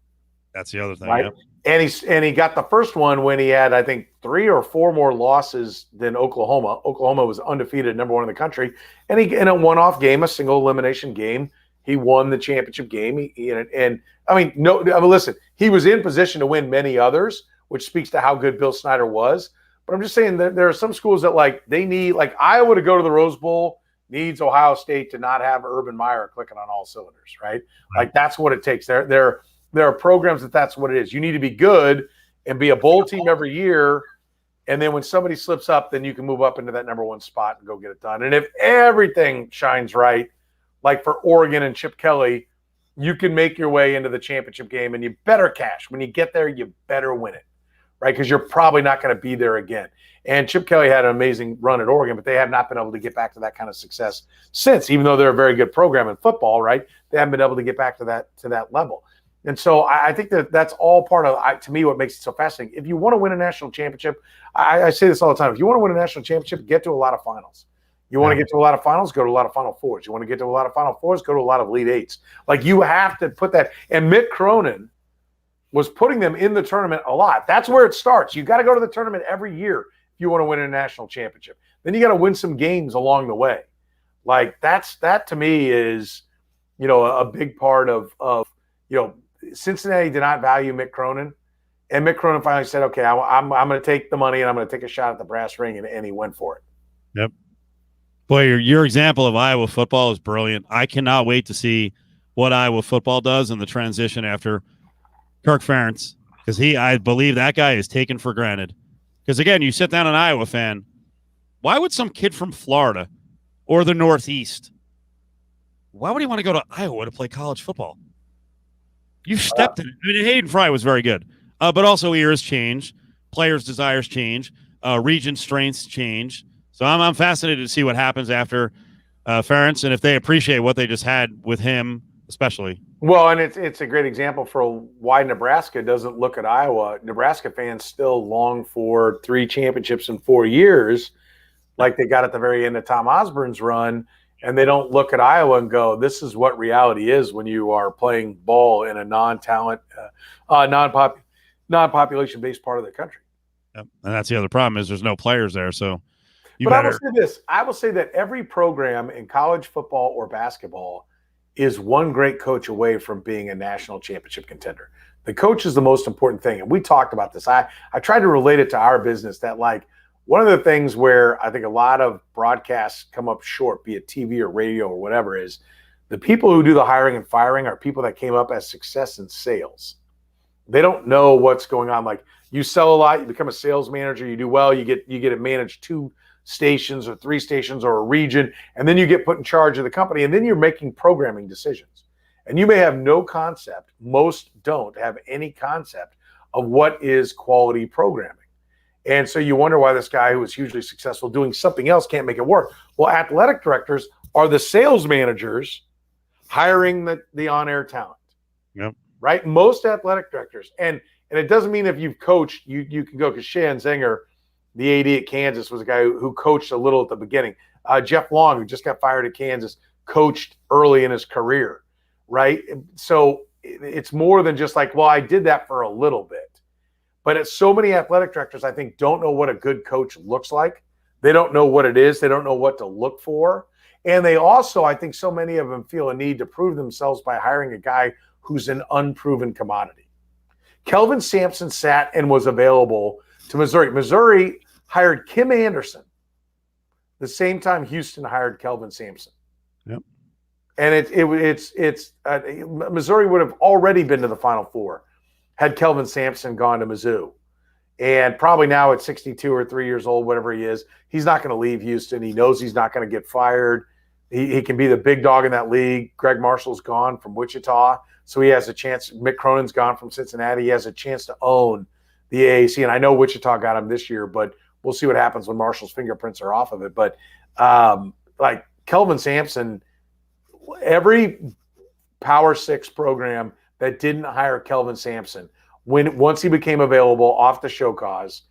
[SPEAKER 6] That's the other thing.
[SPEAKER 8] Right?
[SPEAKER 6] Yeah.
[SPEAKER 8] And he got the first one when he had, I think, 3 or 4 more losses than Oklahoma. Oklahoma was undefeated, number 1 in the country. And in a one-off game, a single elimination game, he won the championship game. Listen, he was in position to win many others, which speaks to how good Bill Snyder was. But I'm just saying that there are some schools that they need, like Iowa to go to the Rose Bowl needs Ohio State to not have Urban Meyer clicking on all cylinders, right? Like that's what it takes. There are programs that's what it is. You need to be good and be a bowl team every year. And then when somebody slips up, then you can move up into that number 1 spot and go get it done. And if everything shines right, like for Oregon and Chip Kelly, you can make your way into the championship game and you better cash. When you get there, you better win it, right? Because you're probably not going to be there again. And Chip Kelly had an amazing run at Oregon, but they have not been able to get back to that kind of success since, even though they're a very good program in football, right? They haven't been able to get back to that level. And so I think that's all part of, to me, what makes it so fascinating. If you want to win a national championship, I say this all the time, if you want to win a national championship, get to a lot of finals. You want to get to a lot of finals, go to a lot of Final Fours. You want to get to a lot of Final Fours, go to a lot of Elite Eights. Like you have to put that. And Mick Cronin was putting them in the tournament a lot. That's where it starts. You got to go to the tournament every year if you want to win a national championship. Then you got to win some games along the way. Like that to me is, a big part of Cincinnati did not value Mick Cronin. And Mick Cronin finally said, okay, I'm going to take the money and I'm going to take a shot at the brass ring. And he went for it.
[SPEAKER 6] Yep. Boy, your example of Iowa football is brilliant. I cannot wait to see what Iowa football does in the transition after Kirk Ferentz, because I believe that guy is taken for granted. Because, again, you sit down an Iowa fan, why would some kid from Florida or the Northeast, why would he want to go to Iowa to play college football? You stepped in it. I mean, Hayden Fry was very good. But also ears change, players' desires change, region strengths change. So I'm fascinated to see what happens after Ferentz and if they appreciate what they just had with him, especially.
[SPEAKER 8] Well, and it's a great example for why Nebraska doesn't look at Iowa. Nebraska fans still long for 3 championships in 4 years, like they got at the very end of Tom Osborne's run, and they don't look at Iowa and go, "This is what reality is when you are playing ball in a non-talent, non-population-based part of the country."
[SPEAKER 6] Yep. And that's the other problem is there's no players there, so.
[SPEAKER 8] I will say this. I will say that every program in college football or basketball is one great coach away from being a national championship contender. The coach is the most important thing. And we talked about this. I tried to relate it to our business that one of the things where I think a lot of broadcasts come up short, be it TV or radio or whatever, is the people who do the hiring and firing are people that came up as success in sales. They don't know what's going on. Like you sell a lot, you become a sales manager, you do well, you get to manage 2 stations or 3 stations or a region, and then you get put in charge of the company, and then you're making programming decisions. And you may have no concept, most don't have any concept of what is quality programming. And so you wonder why this guy who was hugely successful doing something else can't make it work. Well, athletic directors are the sales managers hiring the on-air talent.
[SPEAKER 6] Yep.
[SPEAKER 8] Right? Most athletic directors. And it doesn't mean if you've coached, you can go, because Shan Zinger, the AD at Kansas, was a guy who coached a little at the beginning. Jeff Long, who just got fired at Kansas, coached early in his career. Right? So it's more than just like, well, I did that for a little bit. But it's so many athletic directors, I think, don't know what a good coach looks like. They don't know what it is. They don't know what to look for. And they also, I think so many of them feel a need to prove themselves by hiring a guy who's an unproven commodity. Kelvin Sampson sat and was available to Missouri. Missouri hired Kim Anderson the same time Houston hired Kelvin Sampson.
[SPEAKER 6] Yep.
[SPEAKER 8] And Missouri would have already been to the Final Four had Kelvin Sampson gone to Mizzou. And probably now at 62 or 3 years old, whatever he is, he's not going to leave Houston. He knows he's not going to get fired. He can be the big dog in that league. Greg Marshall's gone from Wichita, so he has a chance. Mick Cronin's gone from Cincinnati. He has a chance to own the AAC. And I know Wichita got him this year, but we'll see what happens when Marshall's fingerprints are off of it. But like Kelvin Sampson, every Power 6 program that didn't hire Kelvin Sampson, once he became available off the show cause,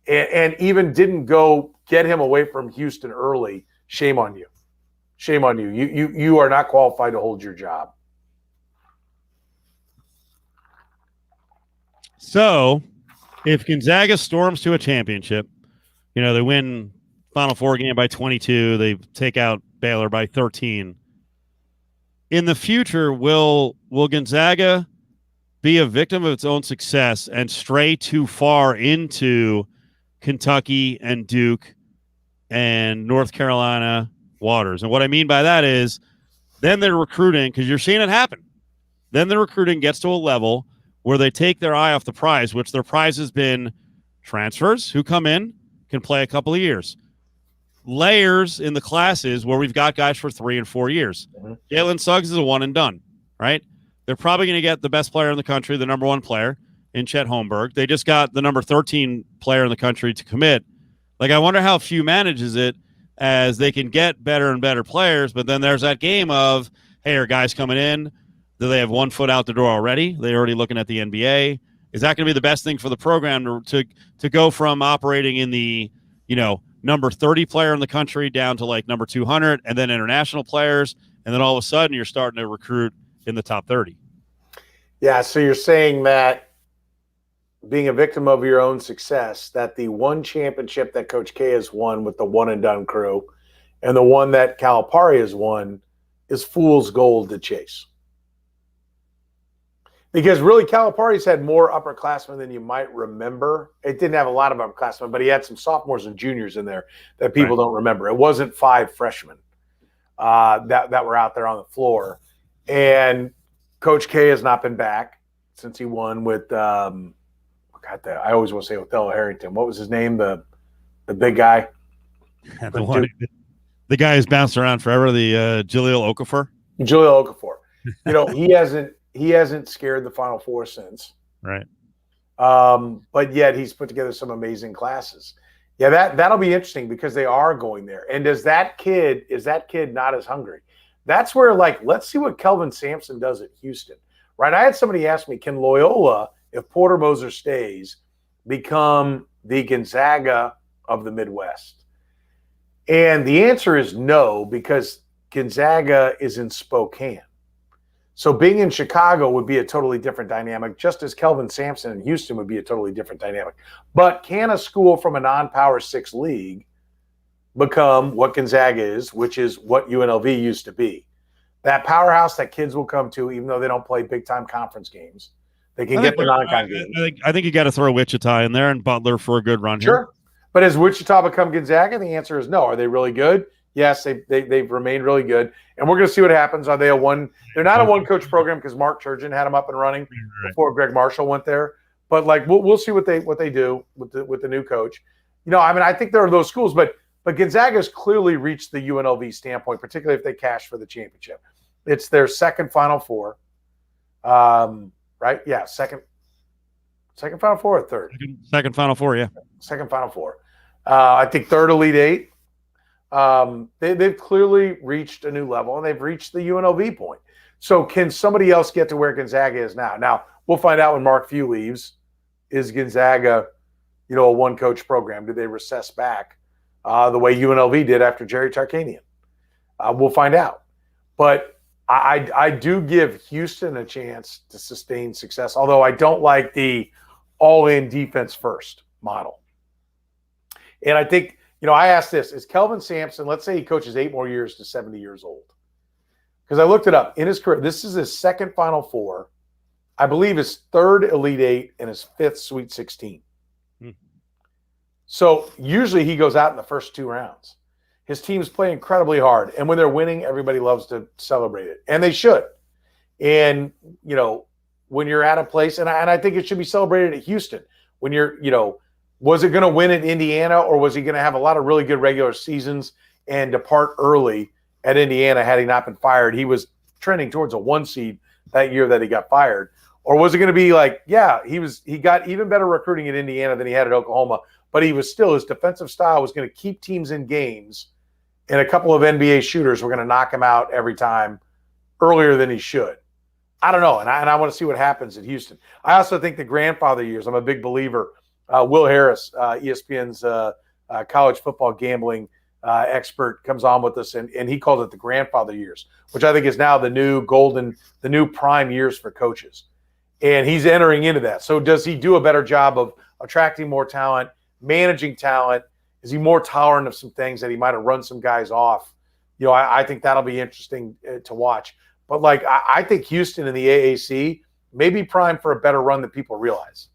[SPEAKER 8] and even didn't go get him away from Houston early, shame on you. Shame on you. You are not qualified to hold your job.
[SPEAKER 6] So, if Gonzaga storms to a championship, they win Final Four game by 22, they take out Baylor by 13. In the future, will Gonzaga be a victim of its own success and stray too far into Kentucky and Duke and North Carolina waters? And what I mean by that is then they're recruiting, because you're seeing it happen. Then the recruiting gets to a level where they take their eye off the prize, which their prize has been transfers who come in, can play a couple of years. Layers in the classes where we've got guys for 3 and 4 years.
[SPEAKER 8] Mm-hmm.
[SPEAKER 6] Jalen Suggs is a one and done, right? They're probably going to get the best player in the country, the number 1 player in Chet Holmberg. They just got the number 13 player in the country to commit. Like, I wonder how few manages it, as they can get better and better players, but then there's that game of, hey, are guys coming in? Do they have 1 foot out the door already? They're already looking at the NBA. Is that going to be the best thing for the program to go from operating in the, number 30 player in the country down to like number 200, and then international players, and then all of a sudden you're starting to recruit in the top 30?
[SPEAKER 8] Yeah, so you're saying that being a victim of your own success, that the one championship that Coach K has won with the one and done crew and the one that Calipari has won is fool's gold to chase. Because really, Calipari's had more upperclassmen than you might remember. It didn't have a lot of upperclassmen, but he had some sophomores and juniors in there that people don't remember. It wasn't 5 freshmen that were out there on the floor. And Coach K has not been back since he won with I always want to say Othello Harrington. What was his name? The big guy.
[SPEAKER 6] The guy who's bounced around forever. The Jahlil Okafor.
[SPEAKER 8] Jahlil Okafor. He hasn't scared the Final Four since.
[SPEAKER 6] Right.
[SPEAKER 8] But yet he's put together some amazing classes. Yeah, that'll be interesting because they are going there. And is that kid not as hungry? That's where, like, let's see what Kelvin Sampson does at Houston. Right. I had somebody ask me, can Loyola, if Porter Moser stays, become the Gonzaga of the Midwest? And the answer is no, because Gonzaga is in Spokane. So being in Chicago would be a totally different dynamic, just as Kelvin Sampson in Houston would be a totally different dynamic. But can a school from a non-Power 6 league become what Gonzaga is, which is what UNLV used to be? That powerhouse that kids will come to, even though they don't play big-time conference games. They can get the non-con games.
[SPEAKER 6] I think you got to throw Wichita in there and Butler for a good run here.
[SPEAKER 8] Sure. But has Wichita become Gonzaga? The answer is no. Are they really good? Yes, they've remained really good. And we're going to see what happens. Are they they're not a one-coach program because Mark Turgeon had them up and running before Greg Marshall went there. But, like, we'll see what they do with the new coach. I think there are those schools, but Gonzaga's clearly reached the UNLV standpoint, particularly if they cash for the championship. It's their second Final Four. Right? Yeah, second Final Four or third?
[SPEAKER 6] Second Final Four, yeah.
[SPEAKER 8] Second Final Four. I think third Elite Eight. They've clearly reached a new level, and they've reached the UNLV point. So can somebody else get to where Gonzaga is now? Now, we'll find out when Mark Few leaves. Is Gonzaga, a one-coach program? Do they recess back the way UNLV did after Jerry Tarkanian? We'll find out. But I do give Houston a chance to sustain success, although I don't like the all-in defense first model. And I think, I asked this, is Kelvin Sampson, let's say he coaches 8 more years to 70 years old. Because I looked it up. In his career, this is his second Final Four, I believe his third Elite Eight, and his fifth Sweet 16. So usually he goes out in the first 2 rounds. His teams play incredibly hard. And when they're winning, everybody loves to celebrate it. And they should. And, when you're at a place, and I think it should be celebrated at Houston. When you're, was it going to win at Indiana, or was he going to have a lot of really good regular seasons and depart early at Indiana had he not been fired? He was trending towards a 1 seed that year that he got fired. Or was it going to be like, yeah, he got even better recruiting at Indiana than he had at Oklahoma, but his defensive style was going to keep teams in games, and a couple of NBA shooters were going to knock him out every time earlier than he should. I don't know, and I want to see what happens at Houston. I also think the grandfather years, I'm a big believer. Will Harris, ESPN's college football gambling expert, comes on with us, and he calls it the grandfather years, which I think is now the new prime years for coaches. And he's entering into that. So does he do a better job of attracting more talent, managing talent? Is he more tolerant of some things that he might have run some guys off? I think that'll be interesting to watch. But, I think Houston in the AAC may be primed for a better run than people realize.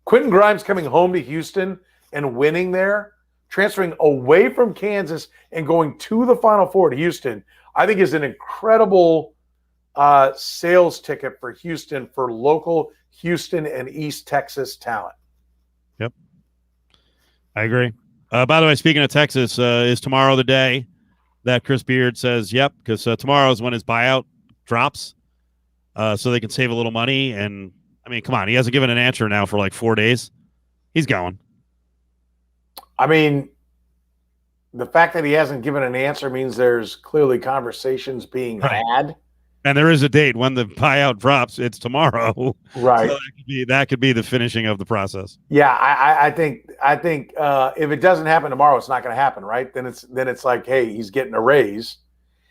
[SPEAKER 8] Quentin Grimes coming home to Houston and winning there, transferring away from Kansas and going to the Final Four to Houston, I think is an incredible sales ticket for Houston, for local Houston and East Texas talent.
[SPEAKER 6] Yep. I agree. By the way, speaking of Texas, is tomorrow the day that Chris Beard says, yep, because tomorrow is when his buyout drops, so they can save a little money. And, I mean, come on, he hasn't given an answer now for 4 days. He's going.
[SPEAKER 8] I mean, the fact that he hasn't given an answer means there's clearly conversations being had.
[SPEAKER 6] And there is a date when the buyout drops. It's tomorrow.
[SPEAKER 8] Right.
[SPEAKER 6] So that could be the finishing of the process.
[SPEAKER 8] Yeah, I think if it doesn't happen tomorrow, it's not going to happen, right? Then it's like, hey, he's getting a raise.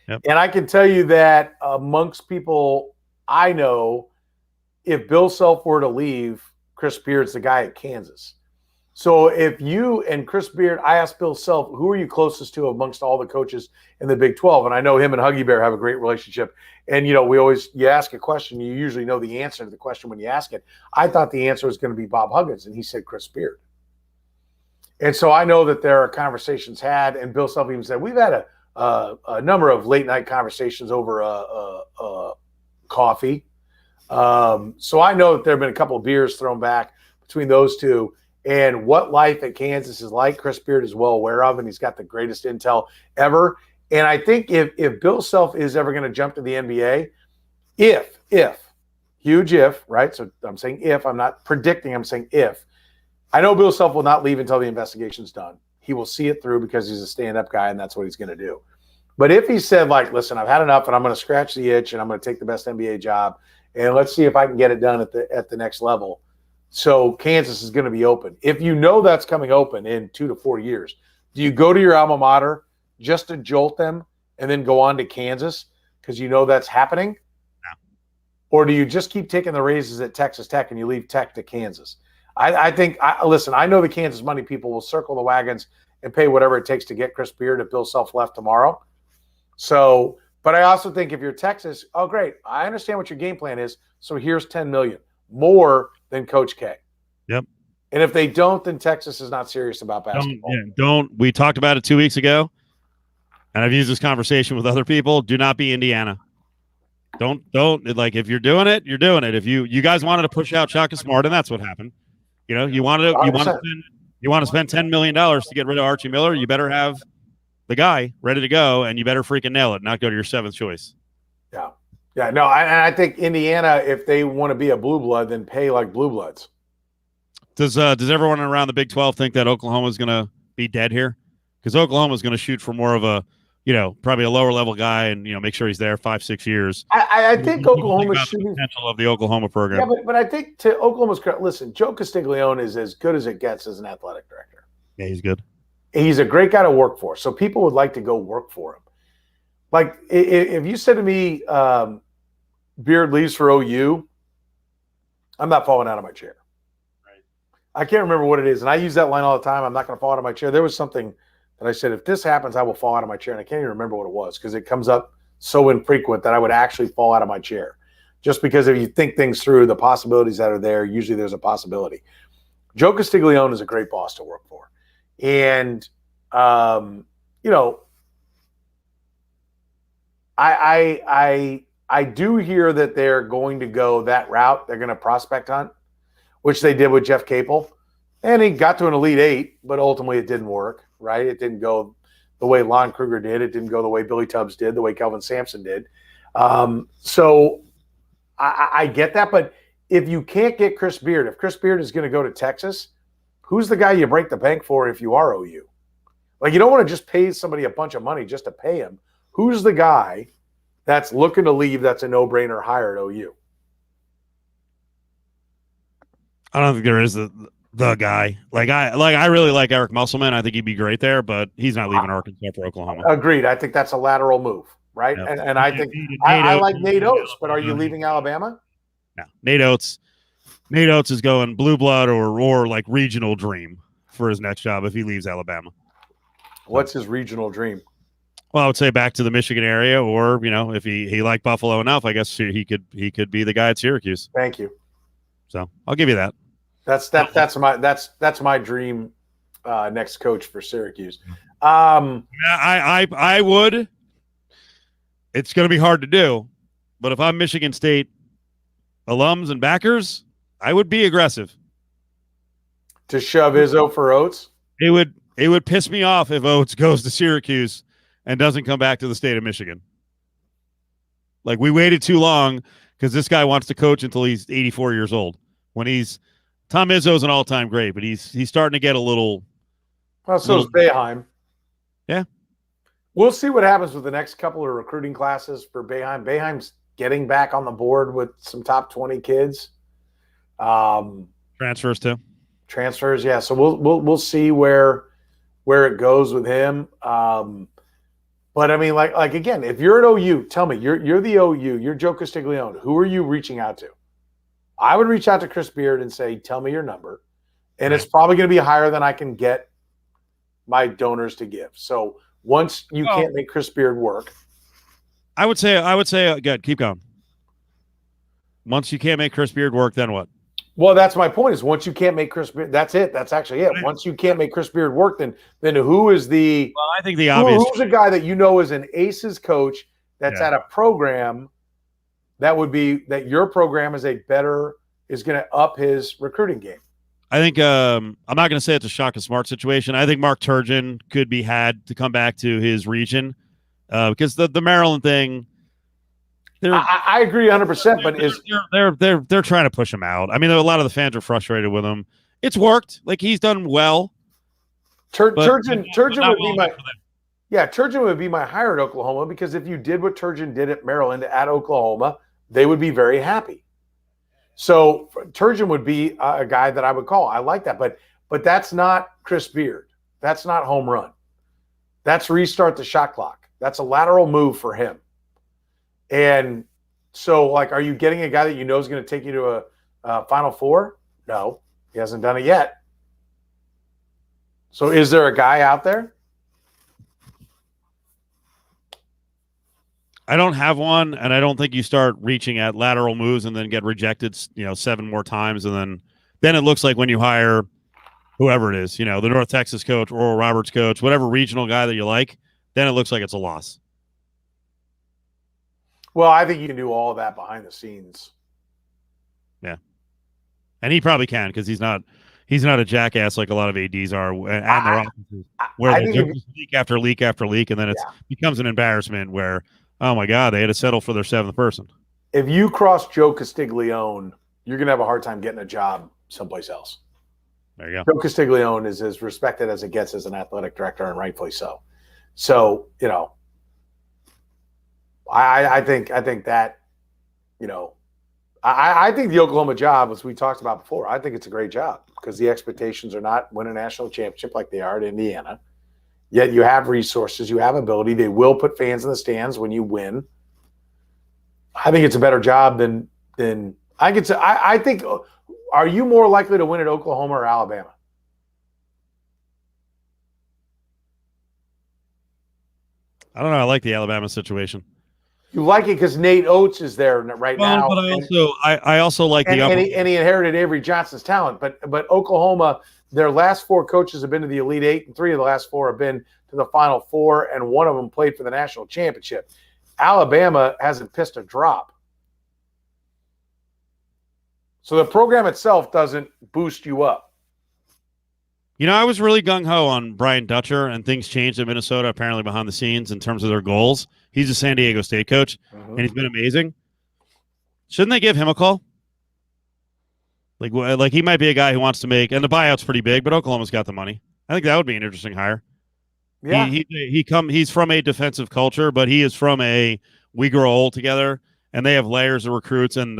[SPEAKER 6] Yep.
[SPEAKER 8] And I can tell you that amongst people I know, if Bill Self were to leave, Chris Beard's the guy at Kansas. So if you and Chris Beard, I asked Bill Self, who are you closest to amongst all the coaches in the Big 12? And I know him and Huggy Bear have a great relationship. And, you ask a question, you usually know the answer to the question when you ask it. I thought the answer was going to be Bob Huggins, and he said Chris Beard. And so I know that there are conversations had, and Bill Self even said, we've had a number of late-night conversations over coffee. So I know that there have been a couple of beers thrown back between those two. And what life at Kansas is like, Chris Beard is well aware of, and he's got the greatest intel ever. And I think if Bill Self is ever going to jump to the NBA, huge if, right? So I'm saying if, I'm not predicting, I'm saying if. I know Bill Self will not leave until the investigation's done. He will see it through because he's a stand-up guy, and that's what he's going to do. But if he said, listen, I've had enough, and I'm going to scratch the itch, and I'm going to take the best NBA job, and let's see if I can get it done at the next level. So Kansas is going to be open. If you know that's coming open in 2 to 4 years, do you go to your alma mater just to jolt them and then go on to Kansas because you know that's happening?
[SPEAKER 6] No.
[SPEAKER 8] Or do you just keep taking the raises at Texas Tech and you leave Tech to Kansas? I think, listen, I know the Kansas money people will circle the wagons and pay whatever it takes to get Chris Beard if Bill Self left tomorrow. So, but I also think if you're Texas, oh, great, I understand what your game plan is, so here's $10 million, more than Coach K.
[SPEAKER 6] Yep.
[SPEAKER 8] And if they don't, then Texas is not serious about basketball.
[SPEAKER 6] We talked about it 2 weeks ago, and I've used this conversation with other people. Do not be Indiana. Don't if you're doing it, you're doing it. If you guys wanted to push out Shaka Smart, and that's what happened. You want to spend $10 million to get rid of Archie Miller. You better have the guy ready to go, and you better freaking nail it, not go to your 7th choice.
[SPEAKER 8] Yeah. Yeah. No, I think Indiana, if they want to be a blue blood, then pay like blue bloods.
[SPEAKER 6] Does everyone around the Big 12 think that Oklahoma is going to be dead here? Because Oklahoma is going to shoot for more of a, probably a lower level guy, and make sure he's there 5-6 years.
[SPEAKER 8] I think Oklahoma's
[SPEAKER 6] the
[SPEAKER 8] shooting
[SPEAKER 6] potential of the Oklahoma program.
[SPEAKER 8] Yeah, but I think to Oklahoma's credit, listen, Joe Castiglione is as good as it gets as an athletic director.
[SPEAKER 6] Yeah, he's good.
[SPEAKER 8] He's a great guy to work for, so people would like to go work for him. Like if you said to me, Beard leaves for OU, I'm not falling out of my chair. Right. I can't remember what it is, and I use that line all the time. I'm not going to fall out of my chair. There was something that I said, if this happens, I will fall out of my chair, and I can't even remember what it was because it comes up so infrequent that I would actually fall out of my chair. Just because if you think things through, the possibilities that are there, usually there's a possibility. Joe Castiglione is a great boss to work for. And, I do hear that they're going to go that route. They're going to prospect hunt, which they did with Jeff Capel. And he got to an Elite Eight, but ultimately it didn't work, right? It didn't go the way Lon Kruger did. It didn't go the way Billy Tubbs did, the way Kelvin Sampson did. So I get that. But if you can't get Chris Beard, if Chris Beard is going to go to Texas, who's the guy you break the bank for if you are OU? Like, you don't want to just pay somebody a bunch of money just to pay him. Who's the guy that's looking to leave that's a no-brainer hire at OU?
[SPEAKER 6] I don't think there is the guy. I really like Eric Musselman. I think he'd be great there, but he's not leaving Arkansas for Oklahoma.
[SPEAKER 8] Agreed. I think that's a lateral move, right?
[SPEAKER 6] Yep.
[SPEAKER 8] And I think I like Nate Oates, but are you leaving Alabama?
[SPEAKER 6] No. Nate Oates is going blue blood or like regional dream for his next job if he leaves Alabama.
[SPEAKER 8] What's his regional dream?
[SPEAKER 6] Well, I would say back to the Michigan area, or if he liked Buffalo enough, I guess he could be the guy at Syracuse.
[SPEAKER 8] Thank you.
[SPEAKER 6] So I'll give you that.
[SPEAKER 8] That's my dream next coach for Syracuse.
[SPEAKER 6] I would. It's going to be hard to do, but if I'm Michigan State alums and backers, I would be aggressive.
[SPEAKER 8] To shove Izzo for Oates?
[SPEAKER 6] It would piss me off if Oates goes to Syracuse and doesn't come back to the state of Michigan. Like, we waited too long because this guy wants to coach until he's 84 years old. Tom Izzo's an all-time great, but he's starting to get a little.
[SPEAKER 8] Well, so is Boeheim.
[SPEAKER 6] Yeah.
[SPEAKER 8] We'll see what happens with the next couple of recruiting classes for Boeheim. Boeheim's getting back on the board with some top 20 kids.
[SPEAKER 6] Transfers too.
[SPEAKER 8] Transfers, yeah. So we'll see where it goes with him. But I mean, like again, if you're at OU, tell me you're the OU, you're Joe Castiglione. Who are you reaching out to? I would reach out to Chris Beard and say, tell me your number. And it's probably going to be higher than I can get my donors to give. So once you can't make Chris Beard work.
[SPEAKER 6] I would say, good, keep going. Once you can't make Chris Beard work, then what?
[SPEAKER 8] Well, that's my point is once you can't make Chris Beard, that's it. That's actually it. Once you can't make Chris Beard work, then who is the –
[SPEAKER 6] Well, I think the obvious –
[SPEAKER 8] who's a guy that you know is an Aces coach that's at a program – that would be that your program is going to up his recruiting game.
[SPEAKER 6] I think I'm not going to say it's a shock and smart situation. I think Mark Turgeon could be had to come back to his region because the Maryland thing.
[SPEAKER 8] I agree 100%, but
[SPEAKER 6] they're trying to push him out. I mean, a lot of the fans are frustrated with him. It's worked. Like, he's done well.
[SPEAKER 8] Turgeon would be my hire at Oklahoma because if you did what Turgeon did at Maryland at Oklahoma, they would be very happy. So Turgeon would be a guy that I would call. I like that, but that's not Chris Beard. That's not home run. That's restart the shot clock. That's a lateral move for him. And so, like, are you getting a guy that you know is going to take you to a Final Four? No, he hasn't done it yet. So is there a guy out there?
[SPEAKER 6] I don't have one, and I don't think you start reaching at lateral moves and then get rejected, 7 more times, and then it looks like when you hire whoever it is, the North Texas coach, Oral Roberts coach, whatever regional guy that you like, then it looks like it's a loss.
[SPEAKER 8] Well, I think you can do all of that behind the scenes.
[SPEAKER 6] Yeah, and he probably can because he's not He's not a jackass like a lot of ADs are, and their offenses, where
[SPEAKER 8] I
[SPEAKER 6] they
[SPEAKER 8] think
[SPEAKER 6] do leak after leak after leak, and then it becomes an embarrassment where, oh my God, they had to settle for their 7th person.
[SPEAKER 8] if you cross Joe Castiglione, you're going to have a hard time getting a job someplace else.
[SPEAKER 6] There you go.
[SPEAKER 8] Joe Castiglione is as respected as it gets as an athletic director, and rightfully so. So, you know, I think that, you know, I think the Oklahoma job, as we talked about before, I think it's a great job because the expectations are not win a national championship like they are at Indiana. Yet you have resources, you have ability. They will put fans in the stands when you win. I think it's a better job than I could say. I think. Are you more likely to win at Oklahoma or Alabama?
[SPEAKER 6] I don't know. I like the Alabama situation.
[SPEAKER 8] You like it because Nate Oates is there right now.
[SPEAKER 6] But I also like
[SPEAKER 8] and he inherited Avery Johnson's talent. But Oklahoma, their last 4 coaches have been to the Elite Eight, and 3 of the last 4 have been to the Final Four, and 1 of them played for the national championship. Alabama hasn't pissed a drop. So the program itself doesn't boost you up.
[SPEAKER 6] You know, I was really gung-ho on Brian Dutcher, and things changed at Minnesota apparently behind the scenes in terms of their goals. He's a San Diego State coach, and he's been amazing. Shouldn't they give him a call? Like he might be a guy who wants to make – and the buyout's pretty big, but Oklahoma's got the money. I think that would be an interesting hire. Yeah. He's from a defensive culture, but he is from a we grow old together, and they have layers of recruits, and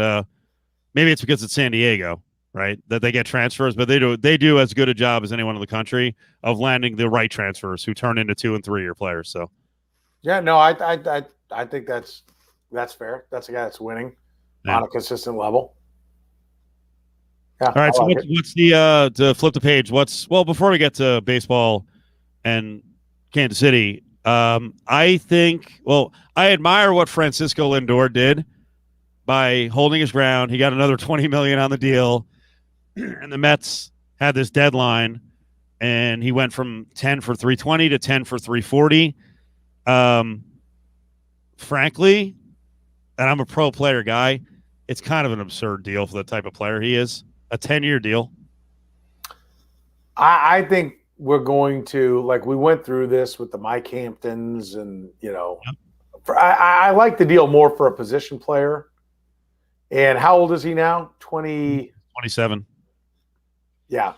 [SPEAKER 6] maybe it's because it's San Diego, right, that they get transfers, but they do as good a job as anyone in the country of landing the right transfers who turn into 2- and 3-year players. So,
[SPEAKER 8] yeah, no, I think that's fair. That's a guy that's winning on a consistent level. Yeah.
[SPEAKER 6] All right. So what's the to flip the page? Before we get to baseball and Kansas City, I admire what Francisco Lindor did by holding his ground. He got another $20 million on the deal, and the Mets had this deadline, and he went from 10 for 320 to 10 for 340. Frankly, and I'm a pro player guy, it's kind of an absurd deal for the type of player he is. A 10-year deal.
[SPEAKER 8] I think we're going to, like, we went through this with the Mike Hamptons, and, you know, I like the deal more for a position player. And how old is he now?
[SPEAKER 6] 27.
[SPEAKER 8] Yeah.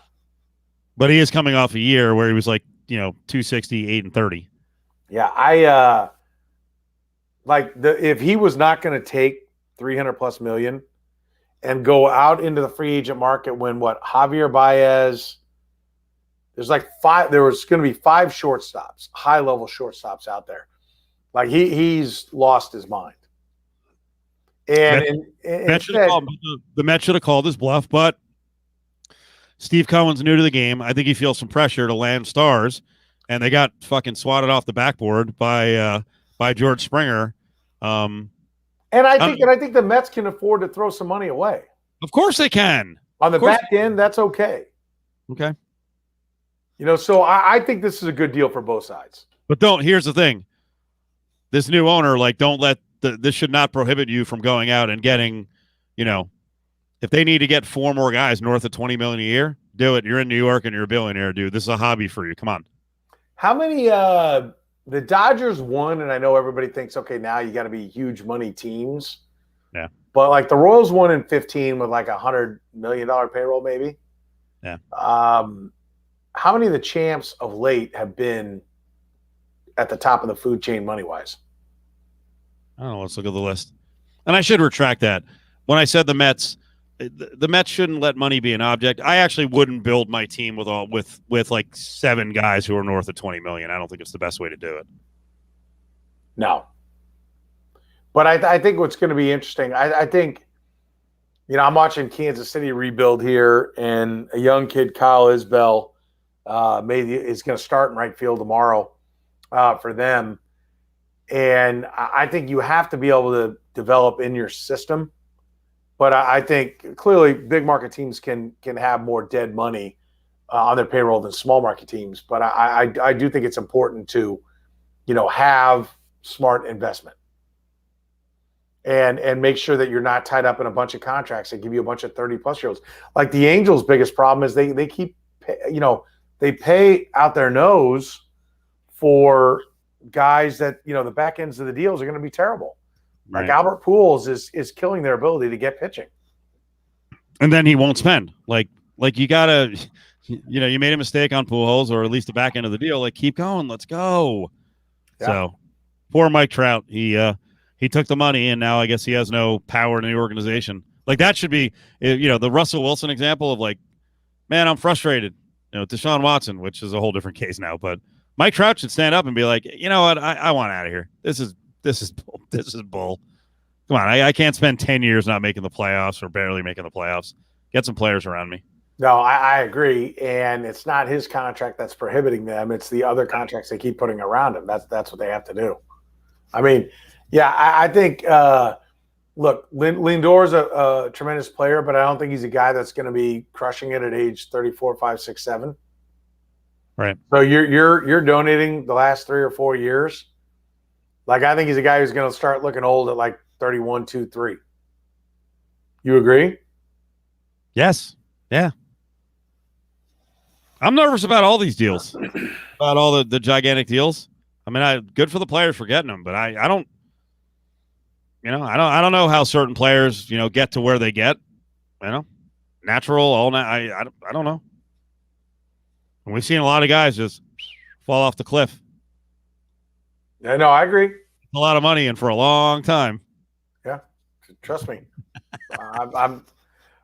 [SPEAKER 6] But he is coming off a year where he was like, 260, 8 and 30.
[SPEAKER 8] Yeah. If he was not going to take $300+ million and go out into the free agent market when Javier Baez, there was going to be 5 shortstops, high level shortstops out there. Like he's lost his mind. And
[SPEAKER 6] the Mets should have called his bluff, but Steve Cohen's new to the game. I think he feels some pressure to land stars, and they got fucking swatted off the backboard by George Springer.
[SPEAKER 8] And I think the Mets can afford to throw some money away.
[SPEAKER 6] Of course they can.
[SPEAKER 8] On the back end, that's okay.
[SPEAKER 6] Okay.
[SPEAKER 8] So I think this is a good deal for both sides.
[SPEAKER 6] But here's the thing. This new owner, don't let this should not prohibit you from going out and getting, if they need to get 4 more guys north of $20 million a year, do it. You're in New York and you're a billionaire, dude. This is a hobby for you. Come on.
[SPEAKER 8] How many the Dodgers won, and I know everybody thinks, okay, now you got to be huge money teams.
[SPEAKER 6] Yeah.
[SPEAKER 8] But the Royals won in 15 with $100 million payroll, maybe.
[SPEAKER 6] Yeah.
[SPEAKER 8] How many of the champs of late have been at the top of the food chain money-wise?
[SPEAKER 6] I don't know. Let's look at the list. And I should retract that. When I said the Mets shouldn't let money be an object. I actually wouldn't build my team with like 7 guys who are north of 20 million. I don't think it's the best way to do it.
[SPEAKER 8] No. But I think what's going to be interesting, I think, I'm watching Kansas City rebuild here, and a young kid, Kyle Isbell, is going to start in right field tomorrow for them. And I think you have to be able to develop in your system. But I think clearly big market teams can have more dead money on their payroll than small market teams. But I do think it's important to, have smart investment. and make sure that you're not tied up in a bunch of contracts that give you a bunch of 30-plus-year-olds. Like the Angels' biggest problem is they keep, they pay out their nose for guys that, the back ends of the deals are going to be terrible. Like
[SPEAKER 6] Right.
[SPEAKER 8] Albert Pujols is killing their ability to get pitching.
[SPEAKER 6] And then he won't spend. Like you gotta, you made a mistake on Pujols, or at least the back end of the deal. Like, keep going, let's go.
[SPEAKER 8] Yeah.
[SPEAKER 6] So poor Mike Trout. He took the money, and now I guess he has no power in the organization. Like, that should be, the Russell Wilson example of like, man, I'm frustrated. Deshaun Watson, which is a whole different case now, but Mike Trout should stand up and be like, you know what, I want out of here. This is bull. Come on, I can't spend 10 years not making the playoffs or barely making the playoffs. Get some players around me.
[SPEAKER 8] No, I agree, and it's not his contract that's prohibiting them. It's the other contracts they keep putting around him. That's what they have to do. I mean, yeah, I think. Look, Lindor's a tremendous player, but I don't think he's a guy that's going to be crushing it at age 34, 5, 6, 7.
[SPEAKER 6] Right.
[SPEAKER 8] So you're donating the last 3 or 4 years. Like, I think he's a guy who's going to start looking old at like 31, 2, 3. You agree?
[SPEAKER 6] Yes. Yeah. I'm nervous about all these deals, about all the gigantic deals. I mean, good for the players for getting them, but I don't. I don't know how certain players, get to where they get. Natural, all that. I don't know. And we've seen a lot of guys just fall off the cliff.
[SPEAKER 8] Yeah, no, I agree.
[SPEAKER 6] A lot of money in for a long time.
[SPEAKER 8] Yeah, trust me. I'm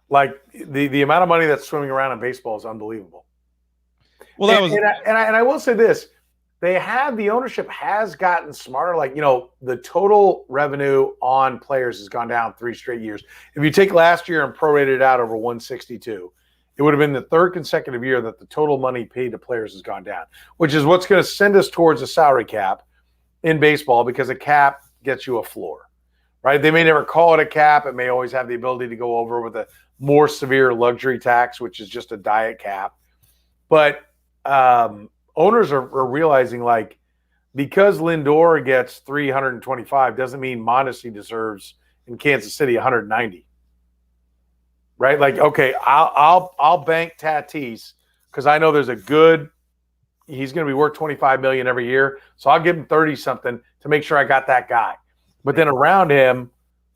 [SPEAKER 8] like the amount of money that's swimming around in baseball is unbelievable.
[SPEAKER 6] Well, that
[SPEAKER 8] and I will say this. The ownership has gotten smarter. Like, the total revenue on players has gone down 3 straight years. If you take last year and prorate it out over 162, it would have been the 3rd consecutive year that the total money paid to players has gone down, which is what's going to send us towards a salary cap in baseball, because a cap gets you a floor, right? They may never call it a cap. It may always have the ability to go over with a more severe luxury tax, which is just a diet cap. But owners are realizing, like, because Lindor gets 325 doesn't mean Mondesi deserves in Kansas City 190, right? Like, okay, I'll bank Tatis because I know there's he's going to be worth 25 million every year, so I'll give him 30 something to make sure I got that guy. But then around him,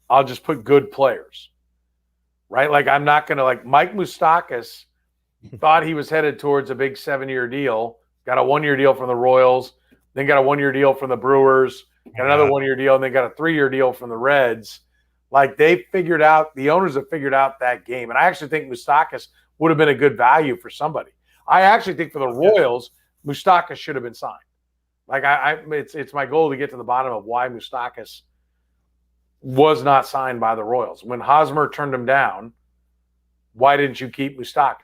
[SPEAKER 8] I'll just put good players, right? Like, I'm not going to, like, Mike Moustakas thought he was headed towards a big 7-year deal. Got a 1-year deal from the Royals, then got a 1-year deal from the Brewers, got another 1-year deal, and then got a 3-year deal from the Reds. Like, the owners have figured out that game. And I actually think Moustakas would have been a good value for somebody. I actually think for the Royals, Moustakas should have been signed. Like, it's my goal to get to the bottom of why Moustakas was not signed by the Royals. When Hosmer turned him down, why didn't you keep Moustakas?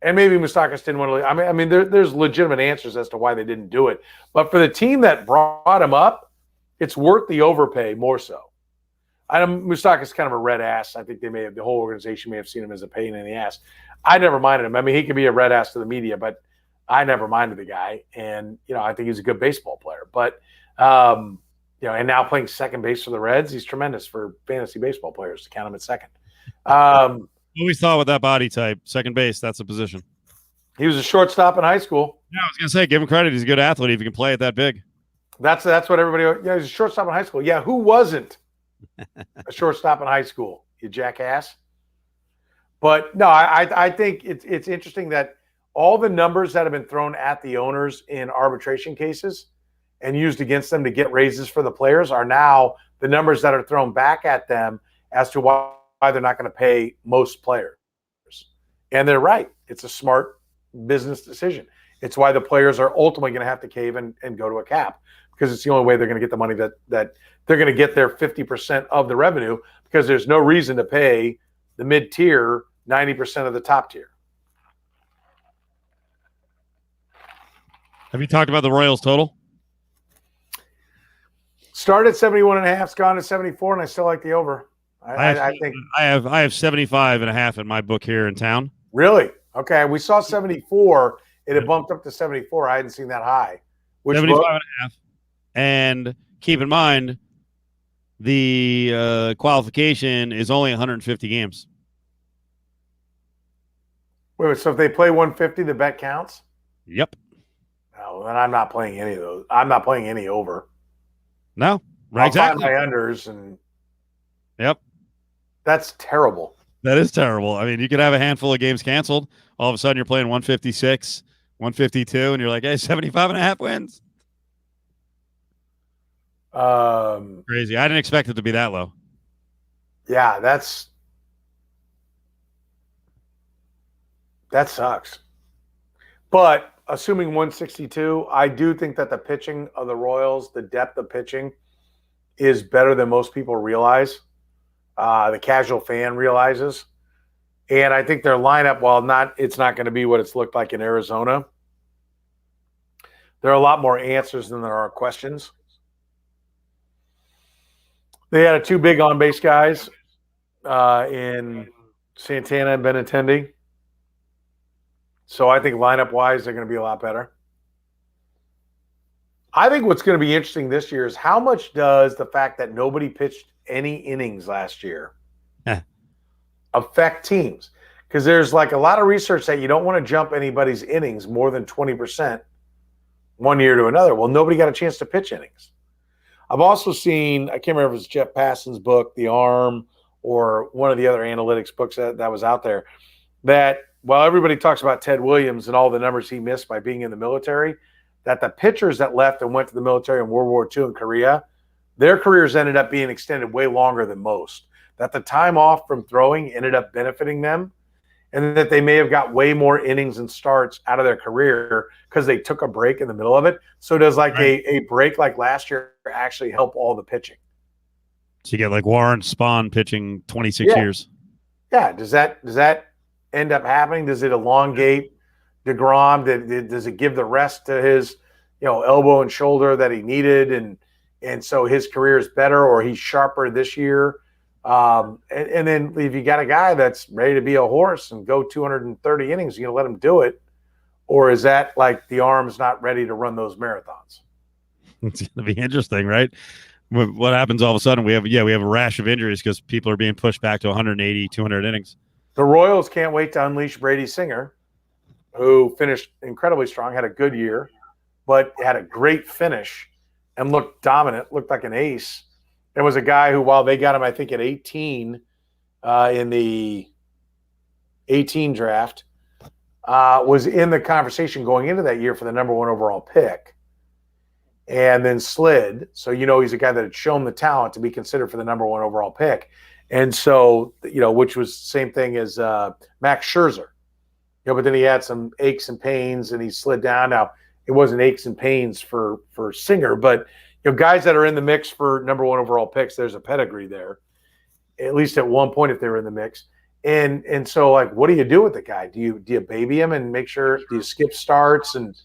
[SPEAKER 8] And maybe Moustakas didn't want to. I mean, there's legitimate answers as to why they didn't do it. But for the team that brought him up, it's worth the overpay more so. Moustakas is kind of a red ass. I think the whole organization may have seen him as a pain in the ass. I never minded him. I mean, he could be a red ass to the media, but I never minded the guy. And, I think he's a good baseball player. But, and now playing second base for the Reds, he's tremendous for fantasy baseball players to count him at second.
[SPEAKER 6] Always thought with that body type, second base, that's a position.
[SPEAKER 8] He was a shortstop in high school.
[SPEAKER 6] Yeah, I was gonna say, give him credit. He's a good athlete if he can play it that big.
[SPEAKER 8] That's what everybody. Yeah, he's a shortstop in high school. Yeah, who wasn't a shortstop in high school? You jackass. But no, I think it's interesting that all the numbers that have been thrown at the owners in arbitration cases and used against them to get raises for the players are now the numbers that are thrown back at them as to why they're not going to pay most players. And they're right. It's a smart business decision. It's why the players are ultimately going to have to cave and go to a cap, because it's the only way they're going to get the money that they're going to get their 50% of the revenue, because there's no reason to pay the mid-tier 90% of the top tier.
[SPEAKER 6] Have you talked about the Royals total?
[SPEAKER 8] Started at 71.5, it's gone to 74, and I still like the over. I think
[SPEAKER 6] I have 75.5 in my book here in town.
[SPEAKER 8] Really? Okay. We saw 74. It had bumped up to 74. I hadn't seen that high. Which
[SPEAKER 6] 75.5. And keep in mind, the qualification is only 150 games.
[SPEAKER 8] Wait, so if they play 150, the bet counts?
[SPEAKER 6] Yep.
[SPEAKER 8] No, then I'm not playing any of those. I'm not playing any over.
[SPEAKER 6] No. Right.
[SPEAKER 8] I'll
[SPEAKER 6] Exactly.
[SPEAKER 8] find my unders, and
[SPEAKER 6] Yep.
[SPEAKER 8] that's terrible.
[SPEAKER 6] That is terrible. I mean, you could have a handful of games canceled. All of a sudden, you're playing 156, 152, and you're like, hey, 75.5 wins. Crazy. I didn't expect it to be that low.
[SPEAKER 8] Yeah, that sucks. But assuming 162, I do think that the pitching of the Royals, the depth of pitching, is better than most people realize. The casual fan realizes. And I think their lineup, while it's not going to be what it's looked like in Arizona, there are a lot more answers than there are questions. They had two big on-base guys in Santana and Benintendi. So I think lineup-wise, they're going to be a lot better. I think what's going to be interesting this year is how much does the fact that nobody pitched any innings last year affect teams? Because there's like a lot of research that you don't want to jump anybody's innings more than 20% one year to another. Well, nobody got a chance to pitch innings. I've also seen, I can't remember if it's Jeff Passan's book, The Arm, or one of the other analytics books that was out there, that while everybody talks about Ted Williams and all the numbers he missed by being in the military, that the pitchers that left and went to the military in World War II in Korea, their careers ended up being extended way longer than most. That the time off from throwing ended up benefiting them, and that they may have got way more innings and starts out of their career because they took a break in the middle of it. So does like a break like last year actually help all the pitching?
[SPEAKER 6] So you get like Warren Spahn pitching 26 years.
[SPEAKER 8] Yeah. Does that end up happening? Does it elongate DeGrom? Does it give the rest to his, elbow and shoulder that he needed, and so his career is better, or he's sharper this year? And then if you got a guy that's ready to be a horse and go 230 innings, you gonna let him do it, or is that like the arm's not ready to run those marathons?
[SPEAKER 6] It's gonna be interesting, right? What happens all of a sudden? We have a rash of injuries because people are being pushed back to 180, 200 innings.
[SPEAKER 8] The Royals can't wait to unleash Brady Singer, who finished incredibly strong, had a good year, but had a great finish and looked dominant, looked like an ace. There was a guy who, while they got him, I think, at 18 in the 18 draft, was in the conversation going into that year for the number 1 overall pick, and then slid. So, he's a guy that had shown the talent to be considered for the number 1 overall pick. And so, which was the same thing as Max Scherzer. But then he had some aches and pains, and he slid down. Now, it wasn't aches and pains for Singer, but guys that are in the mix for number 1 overall picks, there's a pedigree there, at least at one point if they were in the mix. And so, like, what do you do with the guy? Do you baby him and make sure, do you skip starts and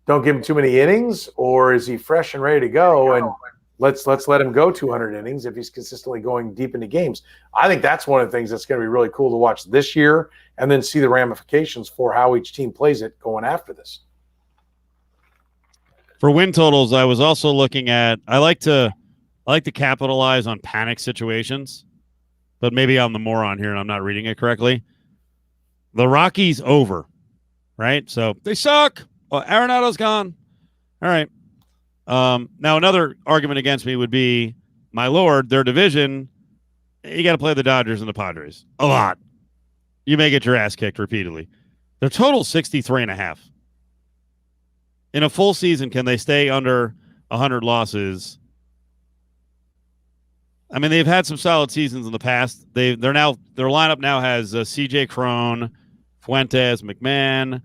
[SPEAKER 8] don't give him too many innings, or is he fresh and ready to go? And let's let him go 200 innings if he's consistently going deep into games. I think that's one of the things that's going to be really cool to watch this year, and then see the ramifications for how each team plays it going after this.
[SPEAKER 6] For win totals, I was also looking at. I like to capitalize on panic situations, but maybe I'm the moron here and I'm not reading it correctly. The Rockies over, right? So they suck. Well, Arenado's gone. All right. Now another argument against me would be, my lord, their division. You got to play the Dodgers and the Padres a lot. You may get your ass kicked repeatedly. Their total 63.5. In a full season, can they stay under 100 losses? I mean, they've had some solid seasons in the past. Their lineup now has C.J. Cron, Fuentes, McMahon,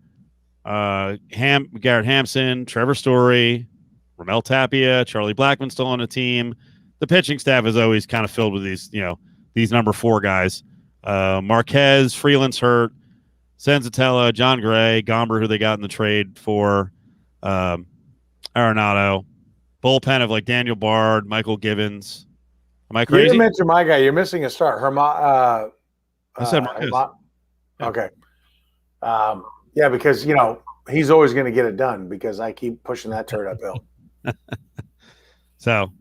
[SPEAKER 6] Garrett Hampson, Trevor Story, Ramel Tapia, Charlie Blackmon still on the team. The pitching staff is always kind of filled with these number 4 guys. Marquez, Freeland's hurt, Senzatella, John Gray, Gomber, who they got in the trade for Arenado, bullpen of like Daniel Bard, Michael Givens. Am I crazy?
[SPEAKER 8] You didn't mention my guy. You're missing a start.
[SPEAKER 6] I said Marquez.
[SPEAKER 8] Okay. Yeah, because he's always going to get it done because I keep pushing that turd uphill.
[SPEAKER 6] So,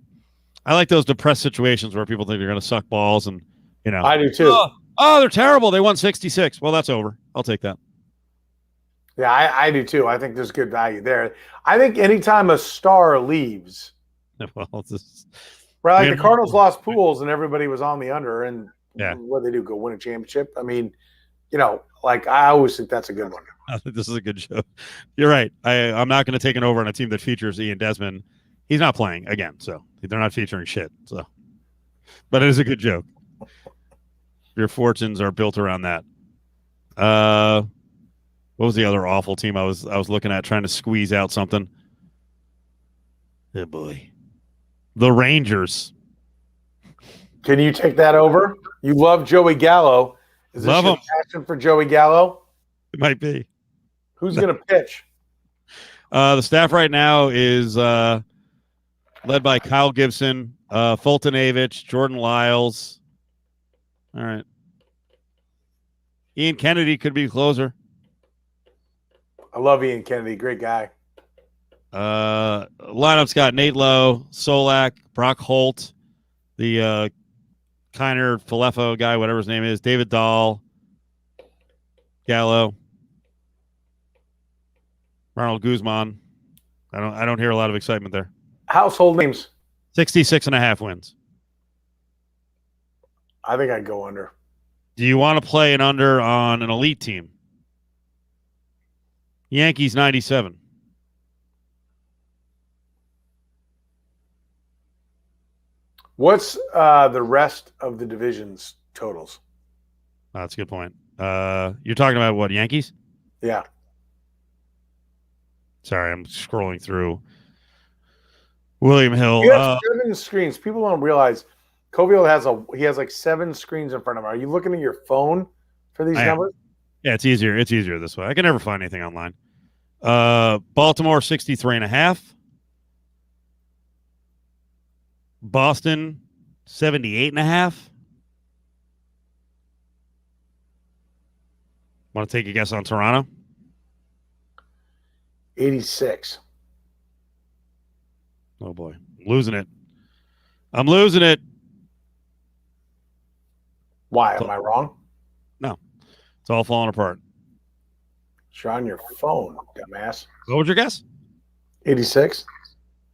[SPEAKER 6] I like those depressed situations where people think they're going to suck balls, and
[SPEAKER 8] I do too.
[SPEAKER 6] Oh, they're terrible. They won 66. Well, that's over. I'll take that.
[SPEAKER 8] Yeah, I do too. I think there's good value there. I think anytime a star leaves,
[SPEAKER 6] Well, it's just,
[SPEAKER 8] right? Like
[SPEAKER 6] Man.
[SPEAKER 8] the Cardinals lost Pools and everybody was on the under, and
[SPEAKER 6] Yeah.
[SPEAKER 8] what they do, go win a championship. I mean, like I always think that's a good one.
[SPEAKER 6] I think this is a good show. You're right. I'm not going to take an over on a team that features Ian Desmond. He's not playing again, so they're not featuring shit. So, but it is a good joke. Your fortunes are built around that. What was the other awful team I was looking at trying to squeeze out something? Oh boy, the Rangers.
[SPEAKER 8] Can you take that over? You love Joey Gallo. Is this
[SPEAKER 6] Love
[SPEAKER 8] your
[SPEAKER 6] him.
[SPEAKER 8] passion for Joey Gallo?
[SPEAKER 6] It might be.
[SPEAKER 8] Who's going to pitch?
[SPEAKER 6] The staff right now is led by Kyle Gibson, Fultonavich, Jordan Lyles. All right. Ian Kennedy could be closer.
[SPEAKER 8] I love Ian Kennedy. Great guy.
[SPEAKER 6] Lineup's got Nate Lowe, Solak, Brock Holt, the Kiner Falefo guy, whatever his name is, David Dahl, Gallo, Ronald Guzman. I don't hear a lot of excitement there.
[SPEAKER 8] Household names.
[SPEAKER 6] 66.5 wins.
[SPEAKER 8] I think I'd go under.
[SPEAKER 6] Do you want to play an under on an elite team? Yankees 97.
[SPEAKER 8] What's the rest of the division's totals?
[SPEAKER 6] Oh, that's a good point. You're talking about what, Yankees?
[SPEAKER 8] Yeah.
[SPEAKER 6] Sorry, I'm scrolling through. William Hill.
[SPEAKER 8] You have 7 screens. People don't realize Coville has like 7 screens in front of him. Are you looking at your phone for these
[SPEAKER 6] I am.
[SPEAKER 8] numbers?
[SPEAKER 6] Yeah, it's easier. It's easier this way. I can never find anything online. Baltimore 63.5. Boston 78.5. Want to take a guess on Toronto?
[SPEAKER 8] 86.
[SPEAKER 6] Oh boy, losing it. I'm losing it.
[SPEAKER 8] Why? Am I wrong?
[SPEAKER 6] No, it's all falling apart.
[SPEAKER 8] It's on your phone, dumbass.
[SPEAKER 6] What was your guess?
[SPEAKER 8] 86.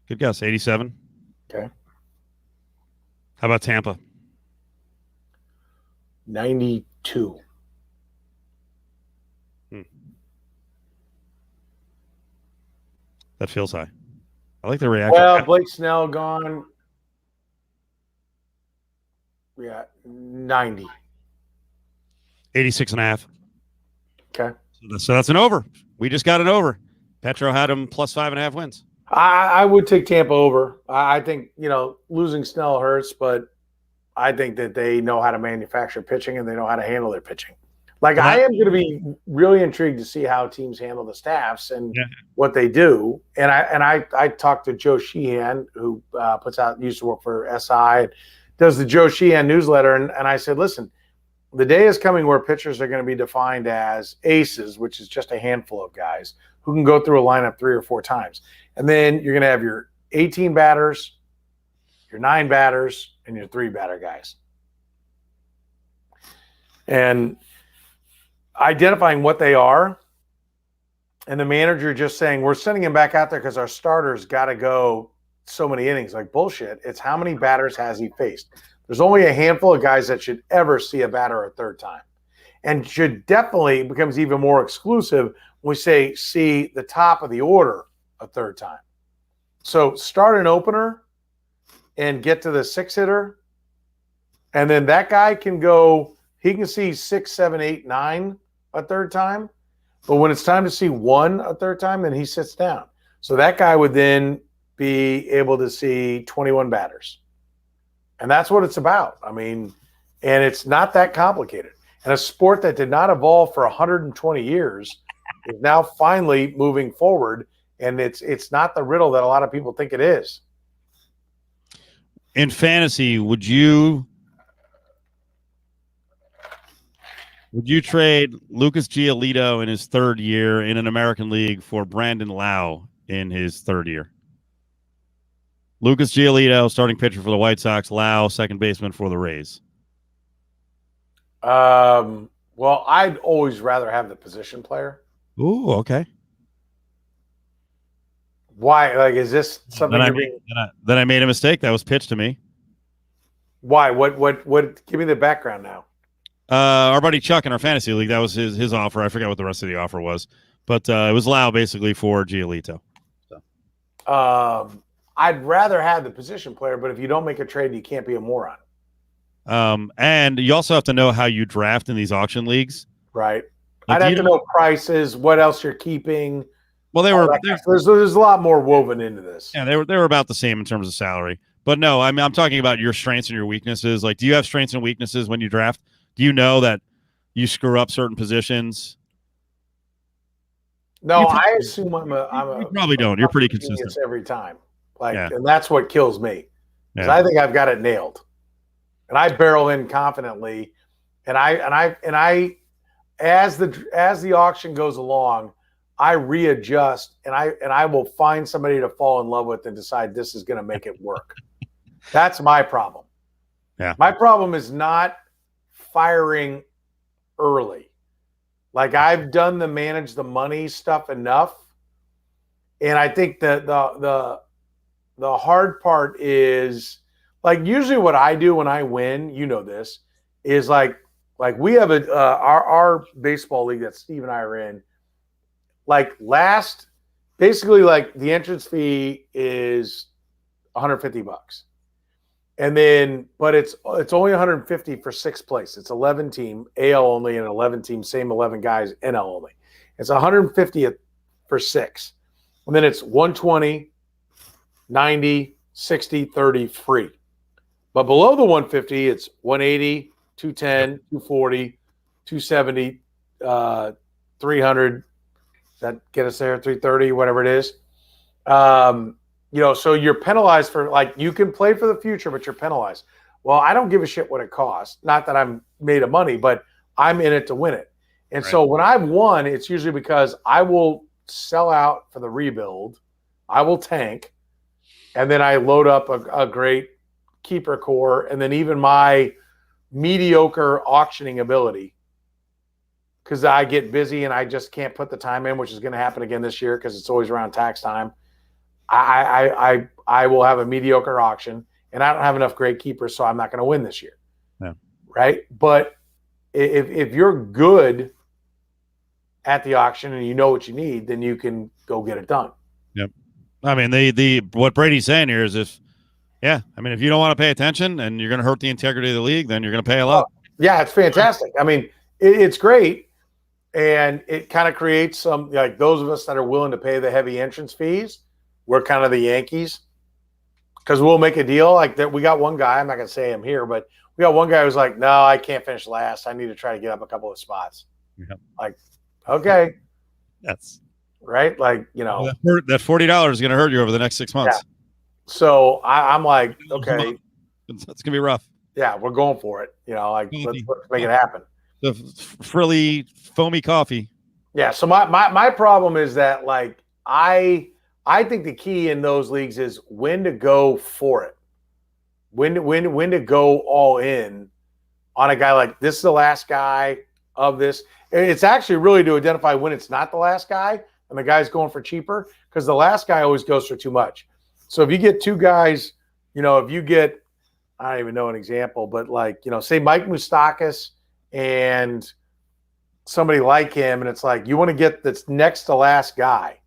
[SPEAKER 6] Good guess. 87.
[SPEAKER 8] Okay.
[SPEAKER 6] How about Tampa?
[SPEAKER 8] 92.
[SPEAKER 6] That feels high. I like the reaction.
[SPEAKER 8] Well, Blake Snell gone. Yeah, 90.
[SPEAKER 6] 86.5.
[SPEAKER 8] Okay.
[SPEAKER 6] So that's an over. We just got an over. Petro had him plus 5.5 wins.
[SPEAKER 8] I would take Tampa over. I think, losing Snell hurts, but I think that they know how to manufacture pitching and they know how to handle their pitching. Like, I am going to be really intrigued to see how teams handle the staffs and what they do. And I talked to Joe Sheehan, who used to work for SI, does the Joe Sheehan newsletter. And I said, listen, the day is coming where pitchers are going to be defined as aces, which is just a handful of guys who can go through a lineup 3 or 4 times. And then you're going to have your 18 batters, your 9 batters, and your 3 batter guys. And identifying what they are, and the manager just saying, we're sending him back out there because our starters got to go so many innings. Like, bullshit. It's how many batters has he faced? There's only a handful of guys that should ever see a batter a third time, and should definitely becomes even more exclusive when we say see the top of the order a third time. So start an opener and get to the 6-hitter, and then that guy can go. He can see 6, 7, 8, 9 a third time, but when it's time to see 1 a third time, then he sits down. So that guy would then be able to see 21 batters. And that's what it's about. I mean, and it's not that complicated. And a sport that did not evolve for 120 years is now finally moving forward, and it's not the riddle that a lot of people think it is.
[SPEAKER 6] In fantasy, would you trade Lucas Giolito in his 3rd year in an American League for Brandon Lau in his 3rd year? Lucas Giolito, starting pitcher for the White Sox. Lau, second baseman for the Rays.
[SPEAKER 8] Well, I'd always rather have the position player.
[SPEAKER 6] Ooh, okay.
[SPEAKER 8] Why? Like, is this something?
[SPEAKER 6] Then I made a mistake. That was pitched to me.
[SPEAKER 8] Why? What? Give me the background now.
[SPEAKER 6] Our buddy Chuck in our fantasy league, that was his offer. I forgot what the rest of the offer was, but it was Lau basically for Giolito. So.
[SPEAKER 8] I'd rather have the position player, but if you don't make a trade, you can't be a moron.
[SPEAKER 6] And you also have to know how you draft in these auction leagues.
[SPEAKER 8] Right. I'd have to know prices, what else you're keeping.
[SPEAKER 6] Well,
[SPEAKER 8] there's a lot more woven into this.
[SPEAKER 6] Yeah, they were about the same in terms of salary. But no, I mean, I'm talking about your strengths and your weaknesses. Like, do you have strengths and weaknesses when you draft? Do you know that you screw up certain positions?
[SPEAKER 8] No, I assume I'm
[SPEAKER 6] you probably don't. You're pretty consistent
[SPEAKER 8] every time. And that's what kills me. Because I think I've got it nailed. And I barrel in confidently. And I as the auction goes along, I readjust and I will find somebody to fall in love with and decide this is going to make it work. That's my problem.
[SPEAKER 6] Yeah.
[SPEAKER 8] My problem is not firing early. Like, I've done the manage the money stuff enough. And I think that the hard part is, like, usually what I do when I win, you know this, is like we have our baseball league that Steve and I are in. Like, basically, like, the entrance fee is $150, and then but it's only $150 for sixth place. It's 11 team AL only, and 11 team, same 11 guys NL only. It's $150 for six, and then it's 120, 90, 60, 30 free. But below the 150, it's 180, 210, 240, 270, 300. That get us there, 330, whatever it is. So you're penalized for, like, you can play for the future, but you're penalized. Well, I don't give a shit what it costs. Not that I'm made of money, but I'm in it to win it. And so when I've won, it's usually because I will sell out for the rebuild. I will tank. And then I load up a great keeper core. And then even my mediocre auctioning ability, because I get busy and I just can't put the time in, which is going to happen again this year because it's always around tax time. I will have a mediocre auction, and I don't have enough great keepers, so I'm not going to win this year.
[SPEAKER 6] Yeah. Right?
[SPEAKER 8] But if you're good at the auction and you know what you need, then you can go get it done.
[SPEAKER 6] Yep. I mean, what Brady's saying here is if you don't want to pay attention and you're going to hurt the integrity of the league, then you're going to pay a lot.
[SPEAKER 8] Yeah, it's fantastic. I mean, it's great. And it kind of creates some, like, those of us that are willing to pay the heavy entrance fees, we're kind of the Yankees, because we'll make a deal like that. We got one guy, I'm not going to say him here, but we got one guy who's like, no, I can't finish last. I need to try to get up a couple of spots.
[SPEAKER 6] Yeah.
[SPEAKER 8] Like, okay.
[SPEAKER 6] That's
[SPEAKER 8] right. Like,
[SPEAKER 6] that $40 is going to hurt you over the next 6 months.
[SPEAKER 8] Yeah. So I'm like, okay.
[SPEAKER 6] It's going to be rough.
[SPEAKER 8] Yeah, we're going for it. Let's make it happen.
[SPEAKER 6] The frilly, foamy coffee.
[SPEAKER 8] Yeah. So my problem is that, like, I think the key in those leagues is when to go for it, when to go all in on a guy like this is the last guy of this. It's actually really to identify when it's not the last guy and the guy's going for cheaper, because the last guy always goes for too much. So if you get two guys, if you get, I don't even know an example, but, like, say Mike Moustakas and somebody like him, and it's like you want to get that's next to last guy,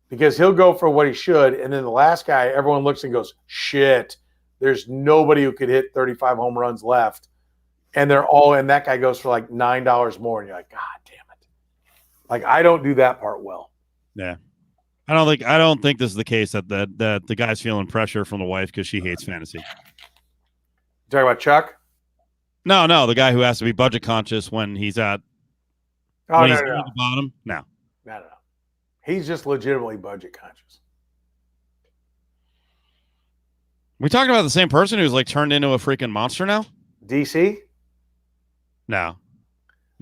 [SPEAKER 8] because he'll go for what he should, and then the last guy, everyone looks and goes, shit, there's nobody who could hit 35 home runs left, and they're all in. That guy goes for like $9 more, and you're like, God damn it! Like, I don't do that part well.
[SPEAKER 6] Yeah, I don't think this is the case that the guy's feeling pressure from the wife because she hates fantasy.
[SPEAKER 8] You talking about Chuck?
[SPEAKER 6] No, the guy who has to be budget conscious when he's at
[SPEAKER 8] no.
[SPEAKER 6] the bottom. No.
[SPEAKER 8] He's just legitimately budget conscious.
[SPEAKER 6] We talking about the same person who's, like, turned into a freaking monster now?
[SPEAKER 8] DC?
[SPEAKER 6] No.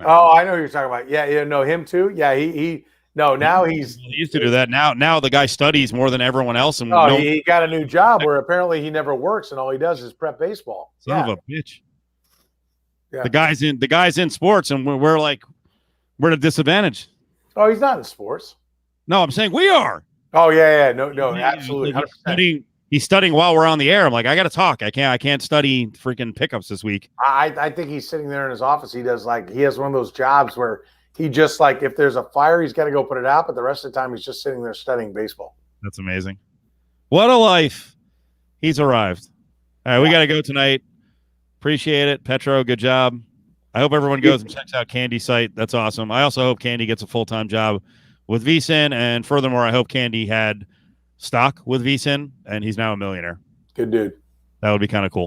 [SPEAKER 8] Oh, I know who you're talking about. Yeah, no, him too. Yeah, he No, now he's.
[SPEAKER 6] He used to do that. Now the guy studies more than everyone else, and
[SPEAKER 8] Oh, he got a new job where apparently he never works and all he does is prep baseball.
[SPEAKER 6] son of a bitch.
[SPEAKER 8] Yeah.
[SPEAKER 6] The guy's in sports, and we're at a disadvantage.
[SPEAKER 8] Oh, he's not in sports.
[SPEAKER 6] No, I'm saying we are.
[SPEAKER 8] Oh yeah, no, absolutely,
[SPEAKER 6] He's
[SPEAKER 8] 100%.
[SPEAKER 6] He's studying while we're on the air. I'm like, I got to talk. I can't study freaking pickups this week.
[SPEAKER 8] I think he's sitting there in his office. He has one of those jobs where he just if there's a fire, he's got to go put it out, but the rest of the time he's just sitting there studying baseball.
[SPEAKER 6] That's amazing. What a life. He's arrived. All right, we got to go tonight. Appreciate it. Petro, good job. I hope everyone goes and checks out Candy's site. That's awesome. I also hope Candy gets a full-time job with VSiN, and furthermore, I hope Candy had stock with VSiN, and he's now a millionaire.
[SPEAKER 8] Good dude.
[SPEAKER 6] That would be kind of cool.